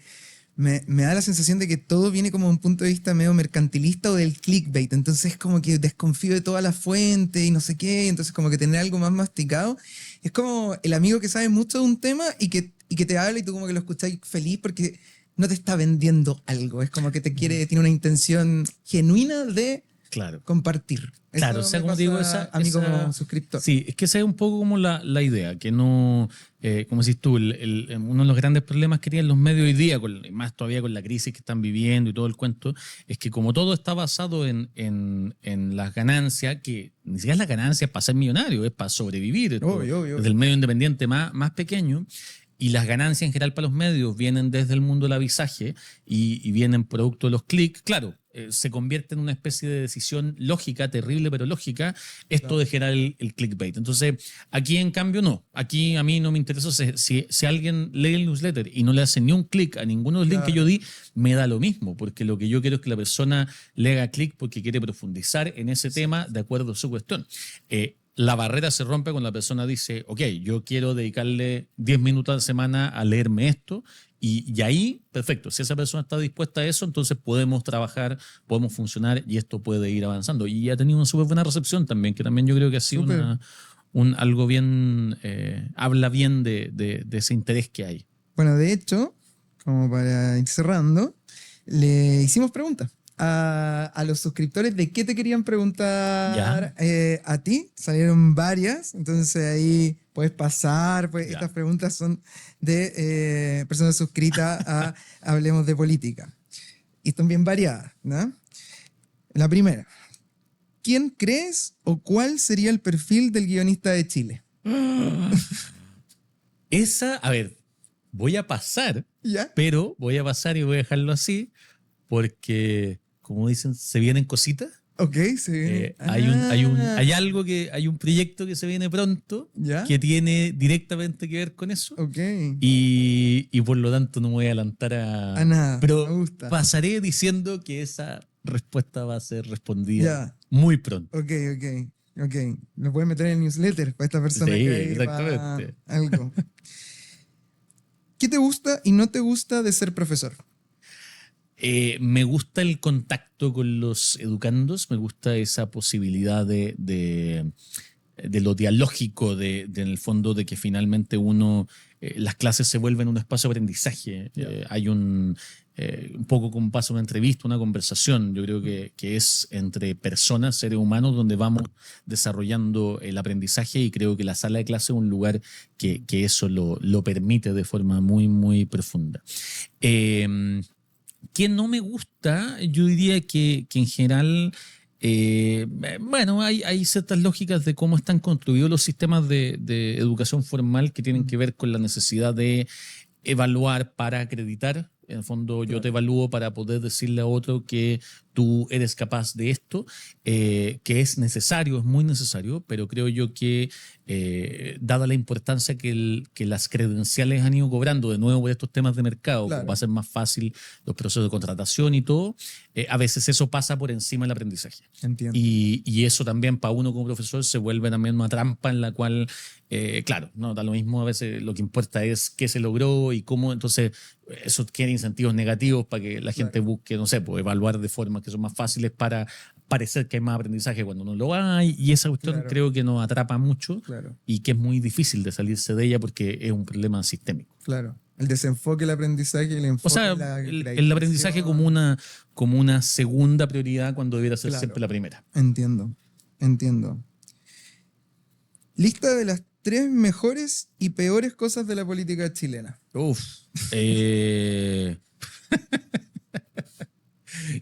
me da la sensación de que todo viene como de un punto de vista medio mercantilista o del clickbait, entonces como que desconfío de toda la fuente y no sé qué, entonces como que tener algo más masticado, es como el amigo que sabe mucho de un tema y que te habla y tú como que lo escuchás feliz porque no te está vendiendo algo, es como que tiene una intención genuina de compartir. Claro, o sea, como digo, a mí como suscriptor. Sí, es que esa es un poco como la idea, que no, como decís tú, uno de los grandes problemas que tienen los medios hoy día, más todavía con la crisis que están viviendo y todo el cuento, es que como todo está basado en las ganancias, que ni siquiera es la ganancia para ser millonario, es para sobrevivir, obvio. Desde el medio independiente más pequeño. Y las ganancias en general para los medios vienen desde el mundo del avisaje y vienen producto de los clics. Claro, se convierte en una especie de decisión lógica, terrible pero lógica, esto de generar el clickbait. Entonces, aquí en cambio no. Aquí a mí no me interesa si alguien lee el newsletter y no le hace ni un clic a ninguno de los links que yo di, me da lo mismo, porque lo que yo quiero es que la persona le haga clic porque quiere profundizar en ese tema de acuerdo a su cuestión. La barrera se rompe cuando la persona dice, ok, yo quiero dedicarle 10 minutos a la semana a leerme esto, y ahí, perfecto, si esa persona está dispuesta a eso, entonces podemos trabajar, podemos funcionar y esto puede ir avanzando. Y ha tenido una súper buena recepción también, que también yo creo que ha sido algo bien, habla bien de ese interés que hay. Bueno, de hecho, como para ir cerrando, le hicimos preguntas a los suscriptores de qué te querían preguntar a ti. Salieron varias, entonces ahí puedes pasar. Estas preguntas son de personas suscritas a Hablemos de Política. Y están bien variadas, ¿no? La primera. ¿Quién crees o cuál sería el perfil del guionista de Chile? Esa, a ver, voy a pasar, ¿Ya? pero voy a pasar y voy a dejarlo así porque, como dicen, se vienen cositas. Ok, sí. Hay un proyecto que se viene pronto, ¿ya? que tiene directamente que ver con eso. Ok. Y por lo tanto no me voy a adelantar A nada, pero me gusta. pasaré diciendo que esa respuesta va a ser respondida Ya. muy pronto. Ok. Lo puedes meter en el newsletter para esta persona Sí, que hay exactamente. algo. ¿Qué te gusta y no te gusta de ser profesor? Me gusta el contacto con los educandos, me gusta esa posibilidad de lo dialógico, en el fondo de que finalmente las clases se vuelven un espacio de aprendizaje. Hay un poco como pasa una entrevista, una conversación, yo creo que es entre personas, seres humanos, donde vamos desarrollando el aprendizaje, y creo que la sala de clase es un lugar que eso lo permite de forma muy, muy profunda. Que no me gusta, yo diría que en general, bueno, hay ciertas lógicas de cómo están construidos los sistemas de educación formal que tienen que ver con la necesidad de evaluar para acreditar. En el fondo, yo te evalúo para poder decirle a otro que tú eres capaz de esto, que es necesario, es muy necesario, pero creo yo que dada la importancia que las credenciales han ido cobrando de nuevo por estos temas de mercado, Claro. va a ser más fácil los procesos de contratación y todo, a veces eso pasa por encima del aprendizaje. Entiendo. Y eso también para uno como profesor se vuelve también una trampa en la cual, claro, no da lo mismo, a veces lo que importa es qué se logró y cómo, entonces eso tiene incentivos negativos para que la gente busque, no sé, pues, evaluar de formas que son más fáciles para parecer que hay más aprendizaje cuando no lo hay, y esa cuestión creo que nos atrapa mucho y que es muy difícil de salirse de ella porque es un problema sistémico. Claro. El desenfoque, el aprendizaje, el enfoque. O sea, el aprendizaje como una segunda prioridad cuando debiera ser siempre la primera. Entiendo. Lista de las 3 mejores y peores cosas de la política chilena.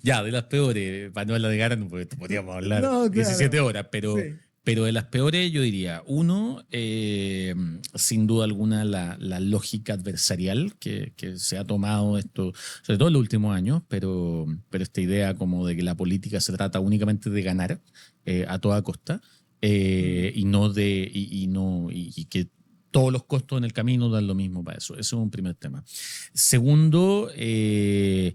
Ya, de las peores, para no hablar de Garan, porque podríamos hablar No, claro. 17 horas, pero Sí. Pero de las peores, yo diría, uno, sin duda alguna, la lógica adversarial que se ha tomado esto, sobre todo en los últimos años, pero esta idea como de que la política se trata únicamente de ganar a toda costa, y que todos los costos en el camino dan lo mismo para eso. Eso es un primer tema. Segundo, creo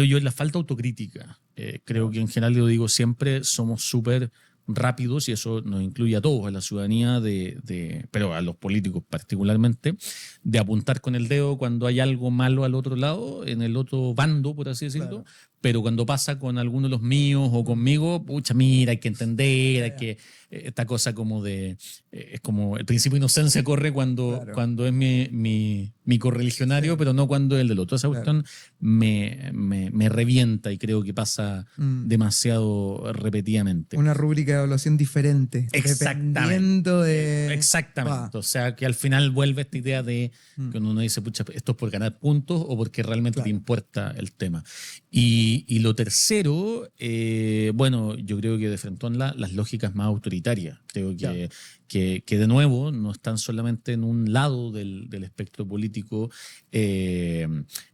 yo en la falta de autocrítica. Creo que en general, lo digo siempre, somos súper rápidos, y eso nos incluye a todos, a la ciudadanía, pero a los políticos particularmente, de apuntar con el dedo cuando hay algo malo al otro lado, en el otro bando, por así decirlo. Claro. Pero cuando pasa con alguno de los míos o conmigo, pucha, mira, hay que entender, hay que esta cosa como es como el principio de inocencia corre cuando es mi correligionario, pero no cuando es el del otro. Esa cuestión me revienta, y creo que pasa demasiado repetidamente. Una rúbrica de evaluación diferente. Exactamente. Exactamente. O sea, que al final vuelve esta idea de que uno dice, pucha, esto es por ganar puntos o porque realmente te importa el tema. Y lo tercero, bueno, yo creo que de frente las lógicas más autoritarias. Creo que de nuevo no están solamente en un lado del espectro político,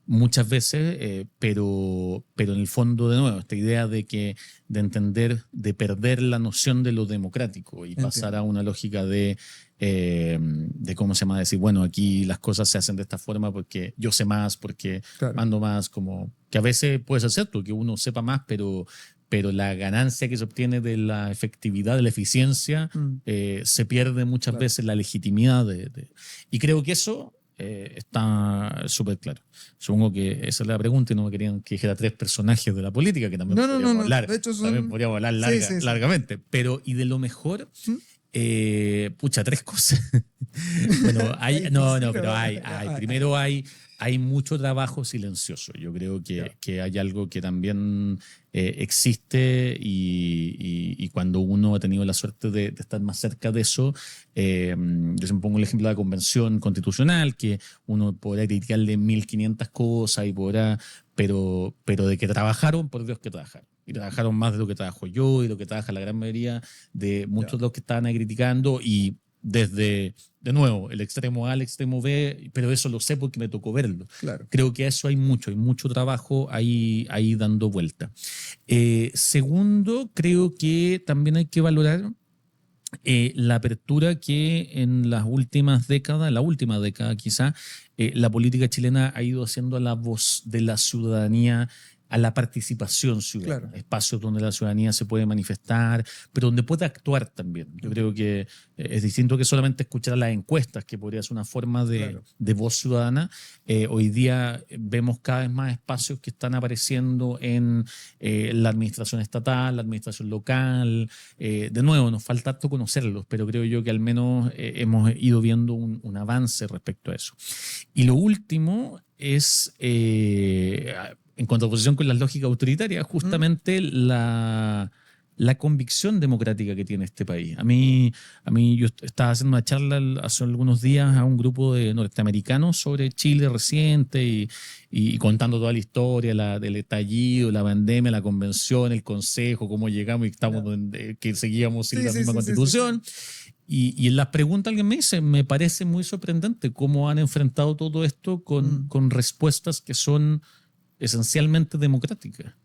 muchas veces, pero en el fondo, de nuevo, esta idea de entender, de perder la noción de lo democrático y pasar a una lógica de cómo se llama, decir, bueno, aquí las cosas se hacen de esta forma porque yo sé más, porque mando más, como que a veces puede ser cierto que uno sepa más, pero la ganancia que se obtiene de la efectividad, de la eficiencia, se pierde muchas veces la legitimidad y creo que eso está súper claro. Supongo que esa es la pregunta y no me querían que dijera 3 personajes de la política, que también podríamos hablar. De hecho también podríamos hablar largamente. Pero, y de lo mejor, pucha, 3 cosas. Bueno, primero hay mucho trabajo silencioso. Yo creo que hay algo que también existe y cuando uno ha tenido la suerte de estar más cerca de eso, yo siempre pongo el ejemplo de la Convención Constitucional, que uno podrá criticarle 1500 cosas y podrá, pero de que trabajaron, por Dios que trabajaron. Y trabajaron más de lo que trabajo yo y lo que trabaja la gran mayoría de muchos de los que estaban ahí criticando, y desde, de nuevo, el extremo A al extremo B, pero eso lo sé porque me tocó verlo. Claro. Creo que a eso hay mucho trabajo ahí dando vuelta. Segundo, creo que también hay que valorar la apertura que en las últimas décadas, la última década quizá, la política chilena ha ido haciendo a la voz de la ciudadanía, a la participación ciudadana, claro. Espacios donde la ciudadanía se puede manifestar, pero donde puede actuar también. Yo creo que es distinto que solamente escuchar las encuestas, que podría ser una forma de voz ciudadana. Hoy día vemos cada vez más espacios que están apareciendo en la administración estatal, la administración local. De nuevo, nos falta harto conocerlos, pero creo yo que al menos hemos ido viendo un avance respecto a eso. Y lo último es... en contraposición con las lógicas autoritarias, justamente la convicción democrática que tiene este país. A mí yo estaba haciendo una charla hace algunos días a un grupo de norteamericanos sobre Chile reciente y contando toda la historia del estallido, la pandemia, la convención, el consejo, cómo llegamos y estamos que seguíamos sin la misma constitución. Y en las preguntas alguien me dice, me parece muy sorprendente cómo han enfrentado todo esto con respuestas que son esencialmente democrática.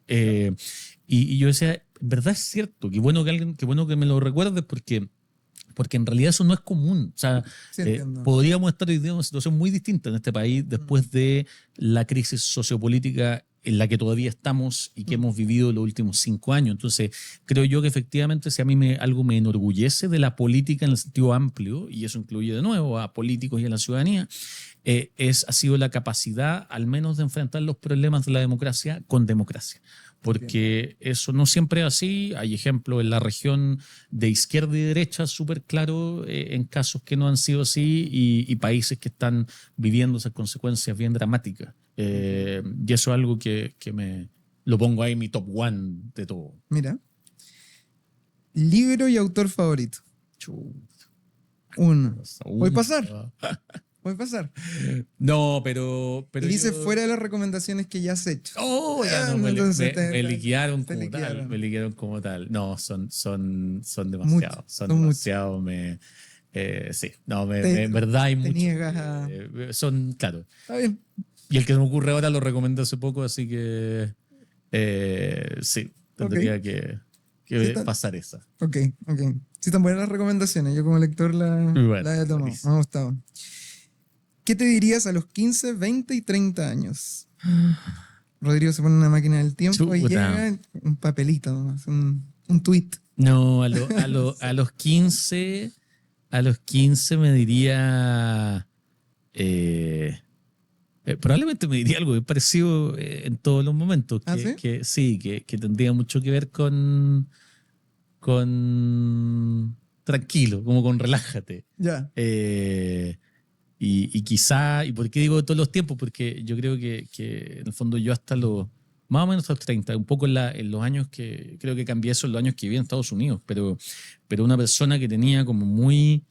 Y yo decía, en verdad es cierto, qué bueno que me lo recuerdes porque en realidad eso no es común. O sea, podríamos estar hoy día en una situación muy distinta en este país después de la crisis sociopolítica en la que todavía estamos y que hemos vivido los últimos 5 años. Entonces, creo yo que efectivamente si a mí algo me enorgullece de la política en el sentido amplio, y eso incluye de nuevo a políticos y a la ciudadanía, ha sido la capacidad al menos de enfrentar los problemas de la democracia con democracia. Porque eso no siempre es así. Hay ejemplos en la región de izquierda y derecha súper claros en casos que no han sido así y países que están viviendo esas consecuencias bien dramáticas. Y eso es algo que me lo pongo ahí en mi top 1 de todo. Mira. Libro y autor favorito. Uno. ¿Puede pasar? Puede pasar. No, pero y dice fuera de las recomendaciones que ya has hecho. Oh, ya no, me liquidaron como tal. Me liquidaron como tal. No, son demasiado. Son demasiado. Sí, no, en verdad hay mucho. Son, claro. Está bien. Y el que se me ocurre ahora lo recomendé hace poco, así que sí, tendría que pasar esa. Ok. Sí, están buenas las recomendaciones. Yo como lector la he tomado. Me ha gustado. ¿Qué te dirías a los 15, 20 y 30 años? Rodrigo se pone una máquina del tiempo y llega un papelito nomás, un tweet. No, a los 15 me diría... probablemente me diría algo parecido en todos los momentos. Que tendría mucho que ver con tranquilo, como con relájate. Ya. Y quizá, ¿y por qué digo todos los tiempos? Porque yo creo que en el fondo yo hasta más o menos hasta los 30, un poco en los años que creo que cambié eso en los años que viví en Estados Unidos, pero una persona que tenía como muy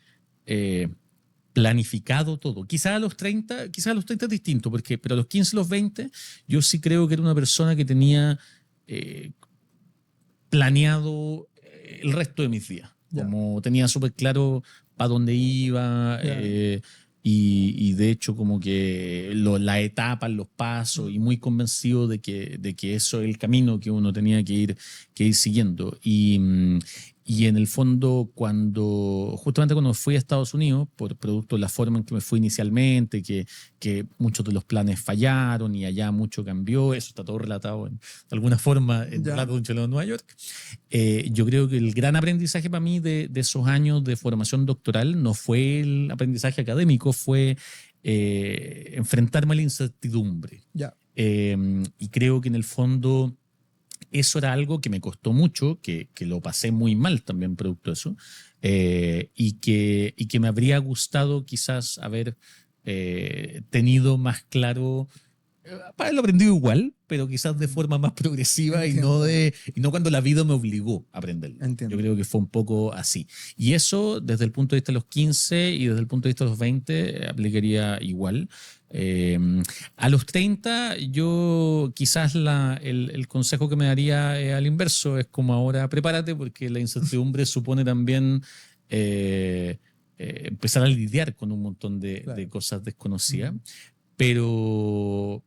planificado todo. Quizá a los 30 es distinto, pero a los 15, los 20, yo sí creo que era una persona que tenía planeado el resto de mis días. Como tenía súper claro para dónde iba, y de hecho como que la etapa, los pasos, y muy convencido de que eso es el camino que uno tenía que ir siguiendo. Y en el fondo, justamente cuando fui a Estados Unidos, por producto de la forma en que me fui inicialmente, que muchos de los planes fallaron y allá mucho cambió, eso está todo relatado de alguna forma en Relato de un Chileno en Nueva York. Yo creo que el gran aprendizaje para mí de esos años de formación doctoral no fue el aprendizaje académico, fue enfrentarme a la incertidumbre. Y creo que en el fondo eso era algo que me costó mucho, que lo pasé muy mal también producto de eso, y que me habría gustado quizás haber tenido más claro. Para lo aprendido igual, pero quizás de forma más progresiva y no cuando la vida me obligó a aprenderlo. Entiendo. Yo creo que fue un poco así. Y eso, desde el punto de vista de los 15 y desde el punto de vista de los 20, aplicaría igual. A los 30, yo quizás el consejo que me daría al inverso es como ahora, prepárate, porque la incertidumbre supone también empezar a lidiar con un montón de cosas desconocidas. Pero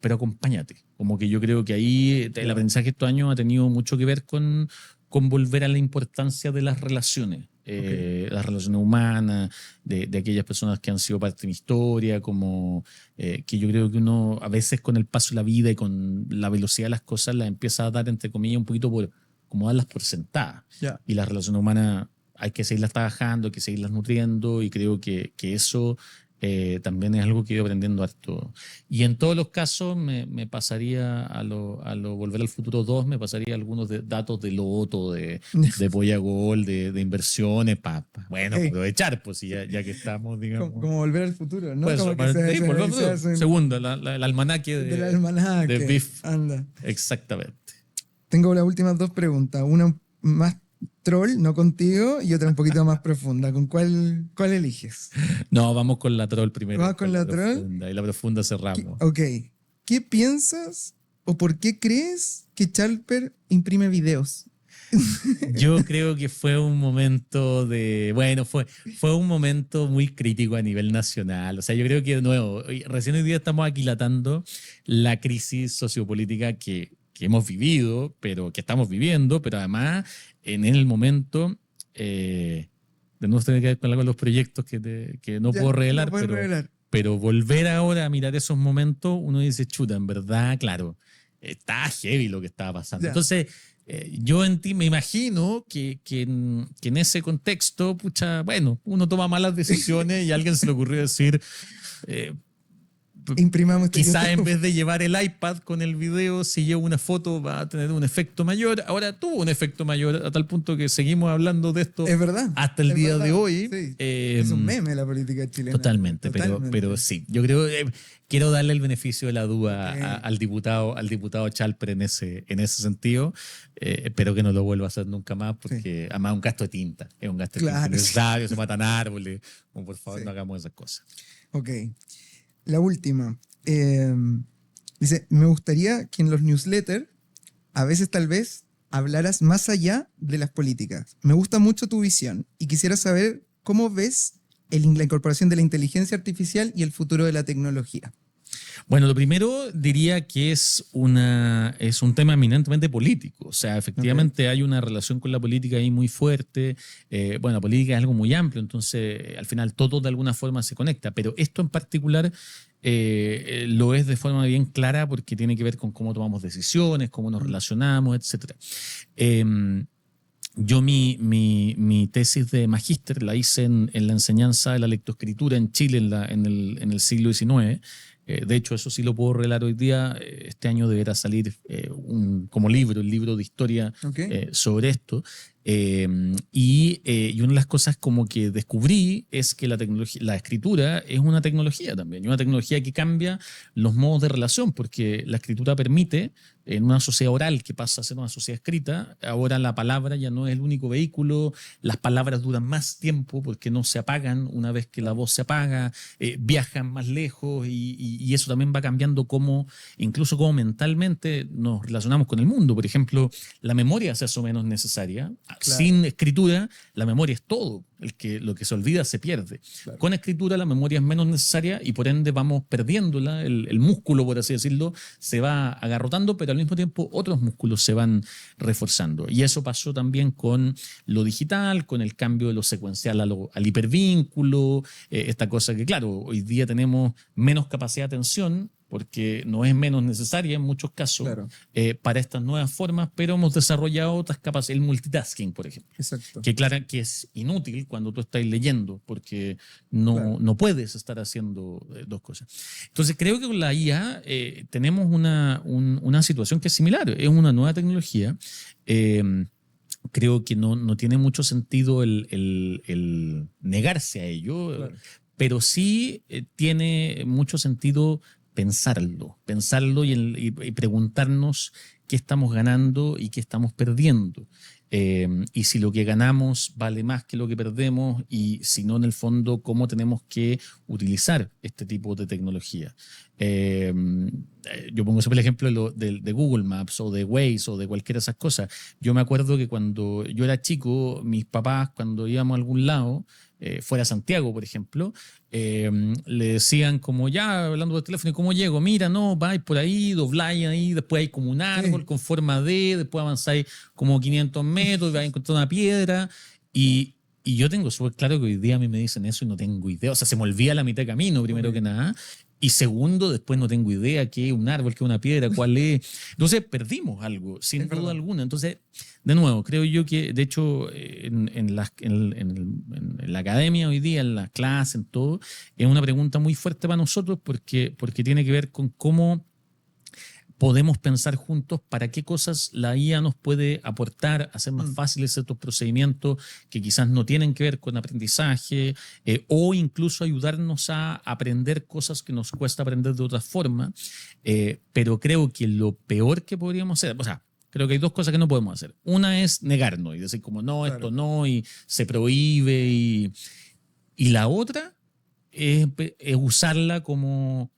acompáñate. Como que yo creo que ahí el aprendizaje de estos años ha tenido mucho que ver con volver a la importancia de las relaciones. Las relaciones humanas, de aquellas personas que han sido parte de mi historia, como que yo creo que uno a veces con el paso de la vida y con la velocidad de las cosas las empieza a dar, entre comillas, un poquito como darlas por sentadas. Y las relaciones humanas hay que seguirlas trabajando, hay que seguirlas nutriendo, y creo que eso también es algo que he ido aprendiendo harto. Y en todos los casos me pasaría a lo Volver al Futuro 2, me pasaría algunos datos de loto, de Polla Gol, de inversiones, para aprovechar, pues ya que estamos, digamos. Como Volver al Futuro, ¿no? Pues, como que Volver al Futuro. Segunda, el almanaque del almanaque. de Biff. Anda. Exactamente. Tengo las últimas dos preguntas. Una más troll, no contigo, y otra un poquito más profunda. ¿Con cuál eliges? No, vamos con la troll primero. ¿Vas con la troll? Y la profunda cerramos. Ok. ¿Qué piensas o por qué crees que Chalper imprime videos? Yo creo que fue un momento fue un momento muy crítico a nivel nacional. O sea, yo creo que, de nuevo, recién hoy día estamos aquilatando la crisis sociopolítica que hemos vivido, pero que estamos viviendo, pero además en el momento de nuevo tener que ver con los proyectos que no puedo revelar, pero volver ahora a mirar esos momentos, uno dice, chuta, en verdad, claro, está heavy lo que estaba pasando. Entonces, yo en ti me imagino que en ese contexto, pucha, bueno, uno toma malas decisiones y a alguien se le ocurrió decir... imprimamos quizá en vez de llevar el iPad con el video, si llevo una foto va a tener un efecto mayor. Ahora tuvo un efecto mayor a tal punto que seguimos hablando de esto, es verdad, hasta el día de hoy. Sí. Es un meme la política chilena. Totalmente. Pero sí, yo creo quiero darle el beneficio de la duda al diputado Chalper en ese sentido. Espero que no lo vuelva a hacer nunca más, porque además es un gasto de tinta. Es un gasto de tinta necesario, se matan árboles. Como, por favor, no hagamos esas cosas. Ok. La última. Dice, me gustaría que en los newsletters, a veces tal vez, hablaras más allá de las políticas. Me gusta mucho tu visión y quisiera saber cómo ves la incorporación de la inteligencia artificial y el futuro de la tecnología. Bueno, lo primero diría que es un tema eminentemente político. O sea, efectivamente hay una relación con la política ahí muy fuerte. La política es algo muy amplio, entonces al final todo de alguna forma se conecta. Pero esto en particular lo es de forma bien clara porque tiene que ver con cómo tomamos decisiones, cómo nos relacionamos, etc. Yo mi tesis de magíster la hice en la enseñanza de la lectoescritura en Chile en el siglo XIX. De hecho, eso sí lo puedo revelar hoy día. Este año deberá salir como libro, el libro de historia sobre esto. Y una de las cosas como que descubrí es que la escritura es una tecnología también, y una tecnología que cambia los modos de relación, porque la escritura permite, en una sociedad oral que pasa a ser una sociedad escrita, ahora la palabra ya no es el único vehículo, las palabras duran más tiempo porque no se apagan una vez que la voz se apaga, viajan más lejos y eso también va cambiando incluso cómo mentalmente nos relacionamos con el mundo. Por ejemplo, la memoria se hace menos necesaria. Sin escritura, la memoria es todo. Lo que se olvida se pierde. Claro. Con escritura, la memoria es menos necesaria y por ende vamos perdiéndola. El músculo, por así decirlo, se va agarrotando, pero al mismo tiempo otros músculos se van reforzando. Y eso pasó también con lo digital, con el cambio de lo secuencial al hipervínculo, esta cosa que, claro, hoy día tenemos menos capacidad de atención, porque no es menos necesaria en muchos casos, Claro. para estas nuevas formas, pero hemos desarrollado otras capacidades, el multitasking, por ejemplo, Exacto. que claro que es inútil cuando tú estás leyendo, porque Claro. no puedes estar haciendo dos cosas. Entonces creo que con la IA tenemos una situación que es similar, es una nueva tecnología. Creo que no tiene mucho sentido el negarse a ello, Claro. pero sí tiene mucho sentido pensarlo y preguntarnos qué estamos ganando y qué estamos perdiendo. Y si lo que ganamos vale más que lo que perdemos, y si no, en el fondo, cómo tenemos que utilizar este tipo de tecnología. Yo pongo siempre el ejemplo de Google Maps o de Waze o de cualquiera de esas cosas. Yo me acuerdo que cuando yo era chico, mis papás, cuando íbamos a algún lado, fuera a Santiago, por ejemplo, le decían como ya, hablando por teléfono, ¿cómo llego? Mira, no, vais por ahí, dobláis ahí, después hay como un árbol con forma de, después avanzáis como 500 metros, vais a encontrar una piedra, y yo tengo súper claro que hoy día a mí me dicen eso y no tengo idea. O sea, se me olvida la mitad de camino, primero que nada. Y segundo, después no tengo idea qué es un árbol, qué es una piedra, cuál es. Entonces perdimos algo, sin duda alguna. Entonces, de nuevo, creo yo que, de hecho, en la academia hoy día, en las clases, en todo, es una pregunta muy fuerte para nosotros porque tiene que ver con cómo podemos pensar juntos para qué cosas la IA nos puede aportar, hacer más fáciles ciertos procedimientos que quizás no tienen que ver con aprendizaje, o incluso ayudarnos a aprender cosas que nos cuesta aprender de otra forma. Pero creo que lo peor que podríamos hacer, o sea, creo que hay dos cosas que no podemos hacer. Una es negarnos y decir como no, Claro. esto no, y se prohíbe. Y la otra es usarla como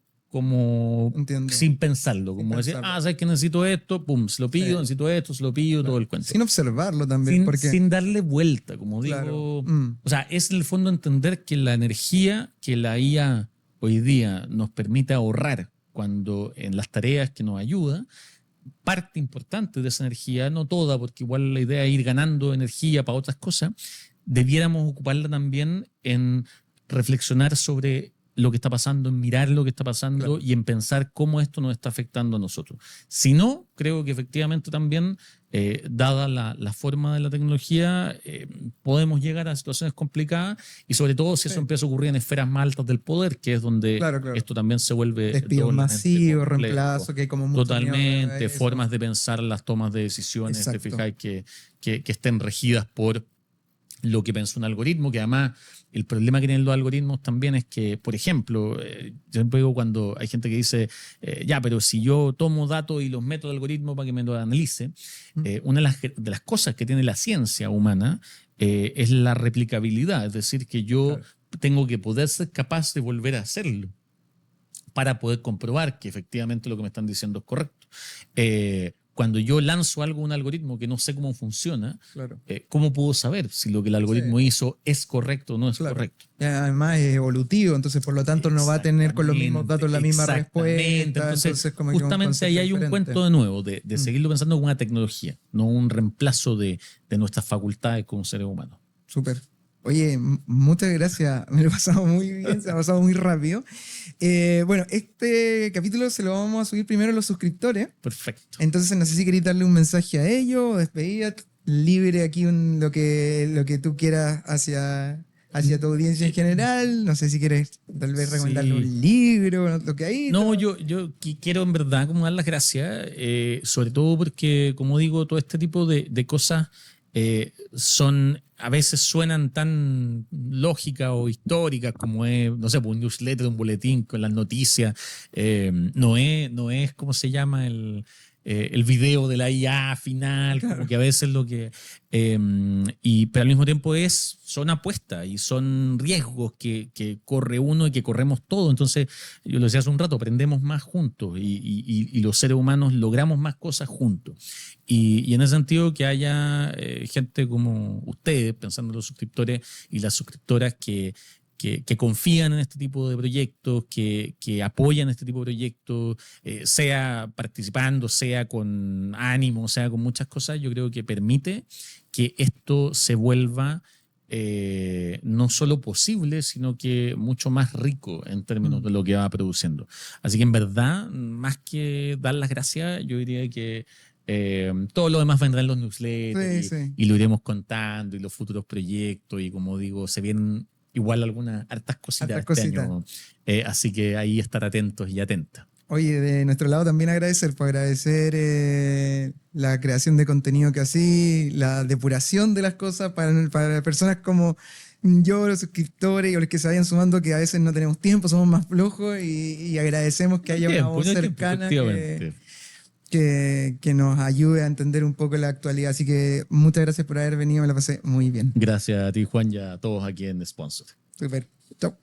Entiendo. sin pensarlo, como decir, ¿sabes que necesito esto? Pum, se lo pido, necesito esto, se lo pido, todo el cuento. Sin observarlo también. Sin darle vuelta, como Claro. digo. O sea, es en el fondo entender que la energía que la IA hoy día nos permite ahorrar cuando en las tareas que nos ayuda, parte importante de esa energía, no toda, porque igual la idea es ir ganando energía para otras cosas, debiéramos ocuparla también en reflexionar sobre lo que está pasando, en mirar lo que está pasando, claro, y en pensar cómo esto nos está afectando a nosotros. Si no, creo que efectivamente también, dada la forma de la tecnología, podemos llegar a situaciones complicadas, y sobre todo si eso empieza a ocurrir en esferas más altas del poder, que es donde esto también se vuelve despidos masivos, reemplazo, que hay como mucho totalmente, formas de pensar las tomas de decisiones, te fijáis, que estén regidas por lo que pensó un algoritmo, que además el problema que tienen los algoritmos también es que, por ejemplo, yo siempre digo cuando hay gente que dice, ya, pero si yo tomo datos y los meto al algoritmo para que me lo analice, una de las cosas que tiene la ciencia humana es la replicabilidad, es decir, que yo tengo que poder ser capaz de volver a hacerlo para poder comprobar que efectivamente lo que me están diciendo es correcto. Cuando yo lanzo algo a un algoritmo que no sé cómo funciona, ¿cómo puedo saber si lo que el algoritmo hizo es correcto o no es correcto? Además es evolutivo, entonces por lo tanto no va a tener con los mismos datos la misma respuesta. Entonces como justamente ahí hay un cuento de nuevo, de seguirlo pensando como una tecnología, no un reemplazo de nuestras facultades como seres humanos. Súper. Oye, muchas gracias. Me lo he pasado muy bien, se ha pasado muy rápido. Bueno, este capítulo se lo vamos a subir primero a los suscriptores. Perfecto. Entonces no sé si queréis darle un mensaje a ellos, despedida, libre aquí lo que tú quieras hacia tu audiencia en general. No sé si quieres tal vez recomendarle un libro, lo que hay. No, yo quiero en verdad como dar las gracias, sobre todo porque, como digo, todo este tipo de cosas a veces suenan tan lógicas o históricas como es, no sé, un newsletter, un boletín con las noticias. No es ¿cómo se llama? el video de la IA final, Claro. como que a veces lo que... pero al mismo tiempo son apuestas y son riesgos que corre uno y que corremos todos. Entonces, yo lo decía hace un rato, aprendemos más juntos y los seres humanos logramos más cosas juntos. Y en ese sentido, que haya gente como ustedes, pensando en los suscriptores y las suscriptoras que confían en este tipo de proyectos, que apoyan este tipo de proyectos, sea participando, sea con ánimo, sea con muchas cosas, yo creo que permite que esto se vuelva no solo posible, sino que mucho más rico en términos de lo que va produciendo. Así que en verdad, más que dar las gracias, yo diría que todo lo demás vendrá en los newsletters Sí. y lo iremos contando y los futuros proyectos y como digo, se vienen igual algunas hartas cositas Hartas este cositas. año. Así que ahí estar atentos y atentas. Oye, de nuestro lado también agradecer la creación de contenido que así, la depuración de las cosas para personas como yo, los suscriptores y los que se vayan sumando, que a veces no tenemos tiempo, somos más flojos y agradecemos que haya una voz cercana que nos ayude a entender un poco la actualidad. Así que muchas gracias por haber venido, me la pasé muy bien. Gracias a ti, Juan, y a todos aquí en Sponsor. Súper. Chao.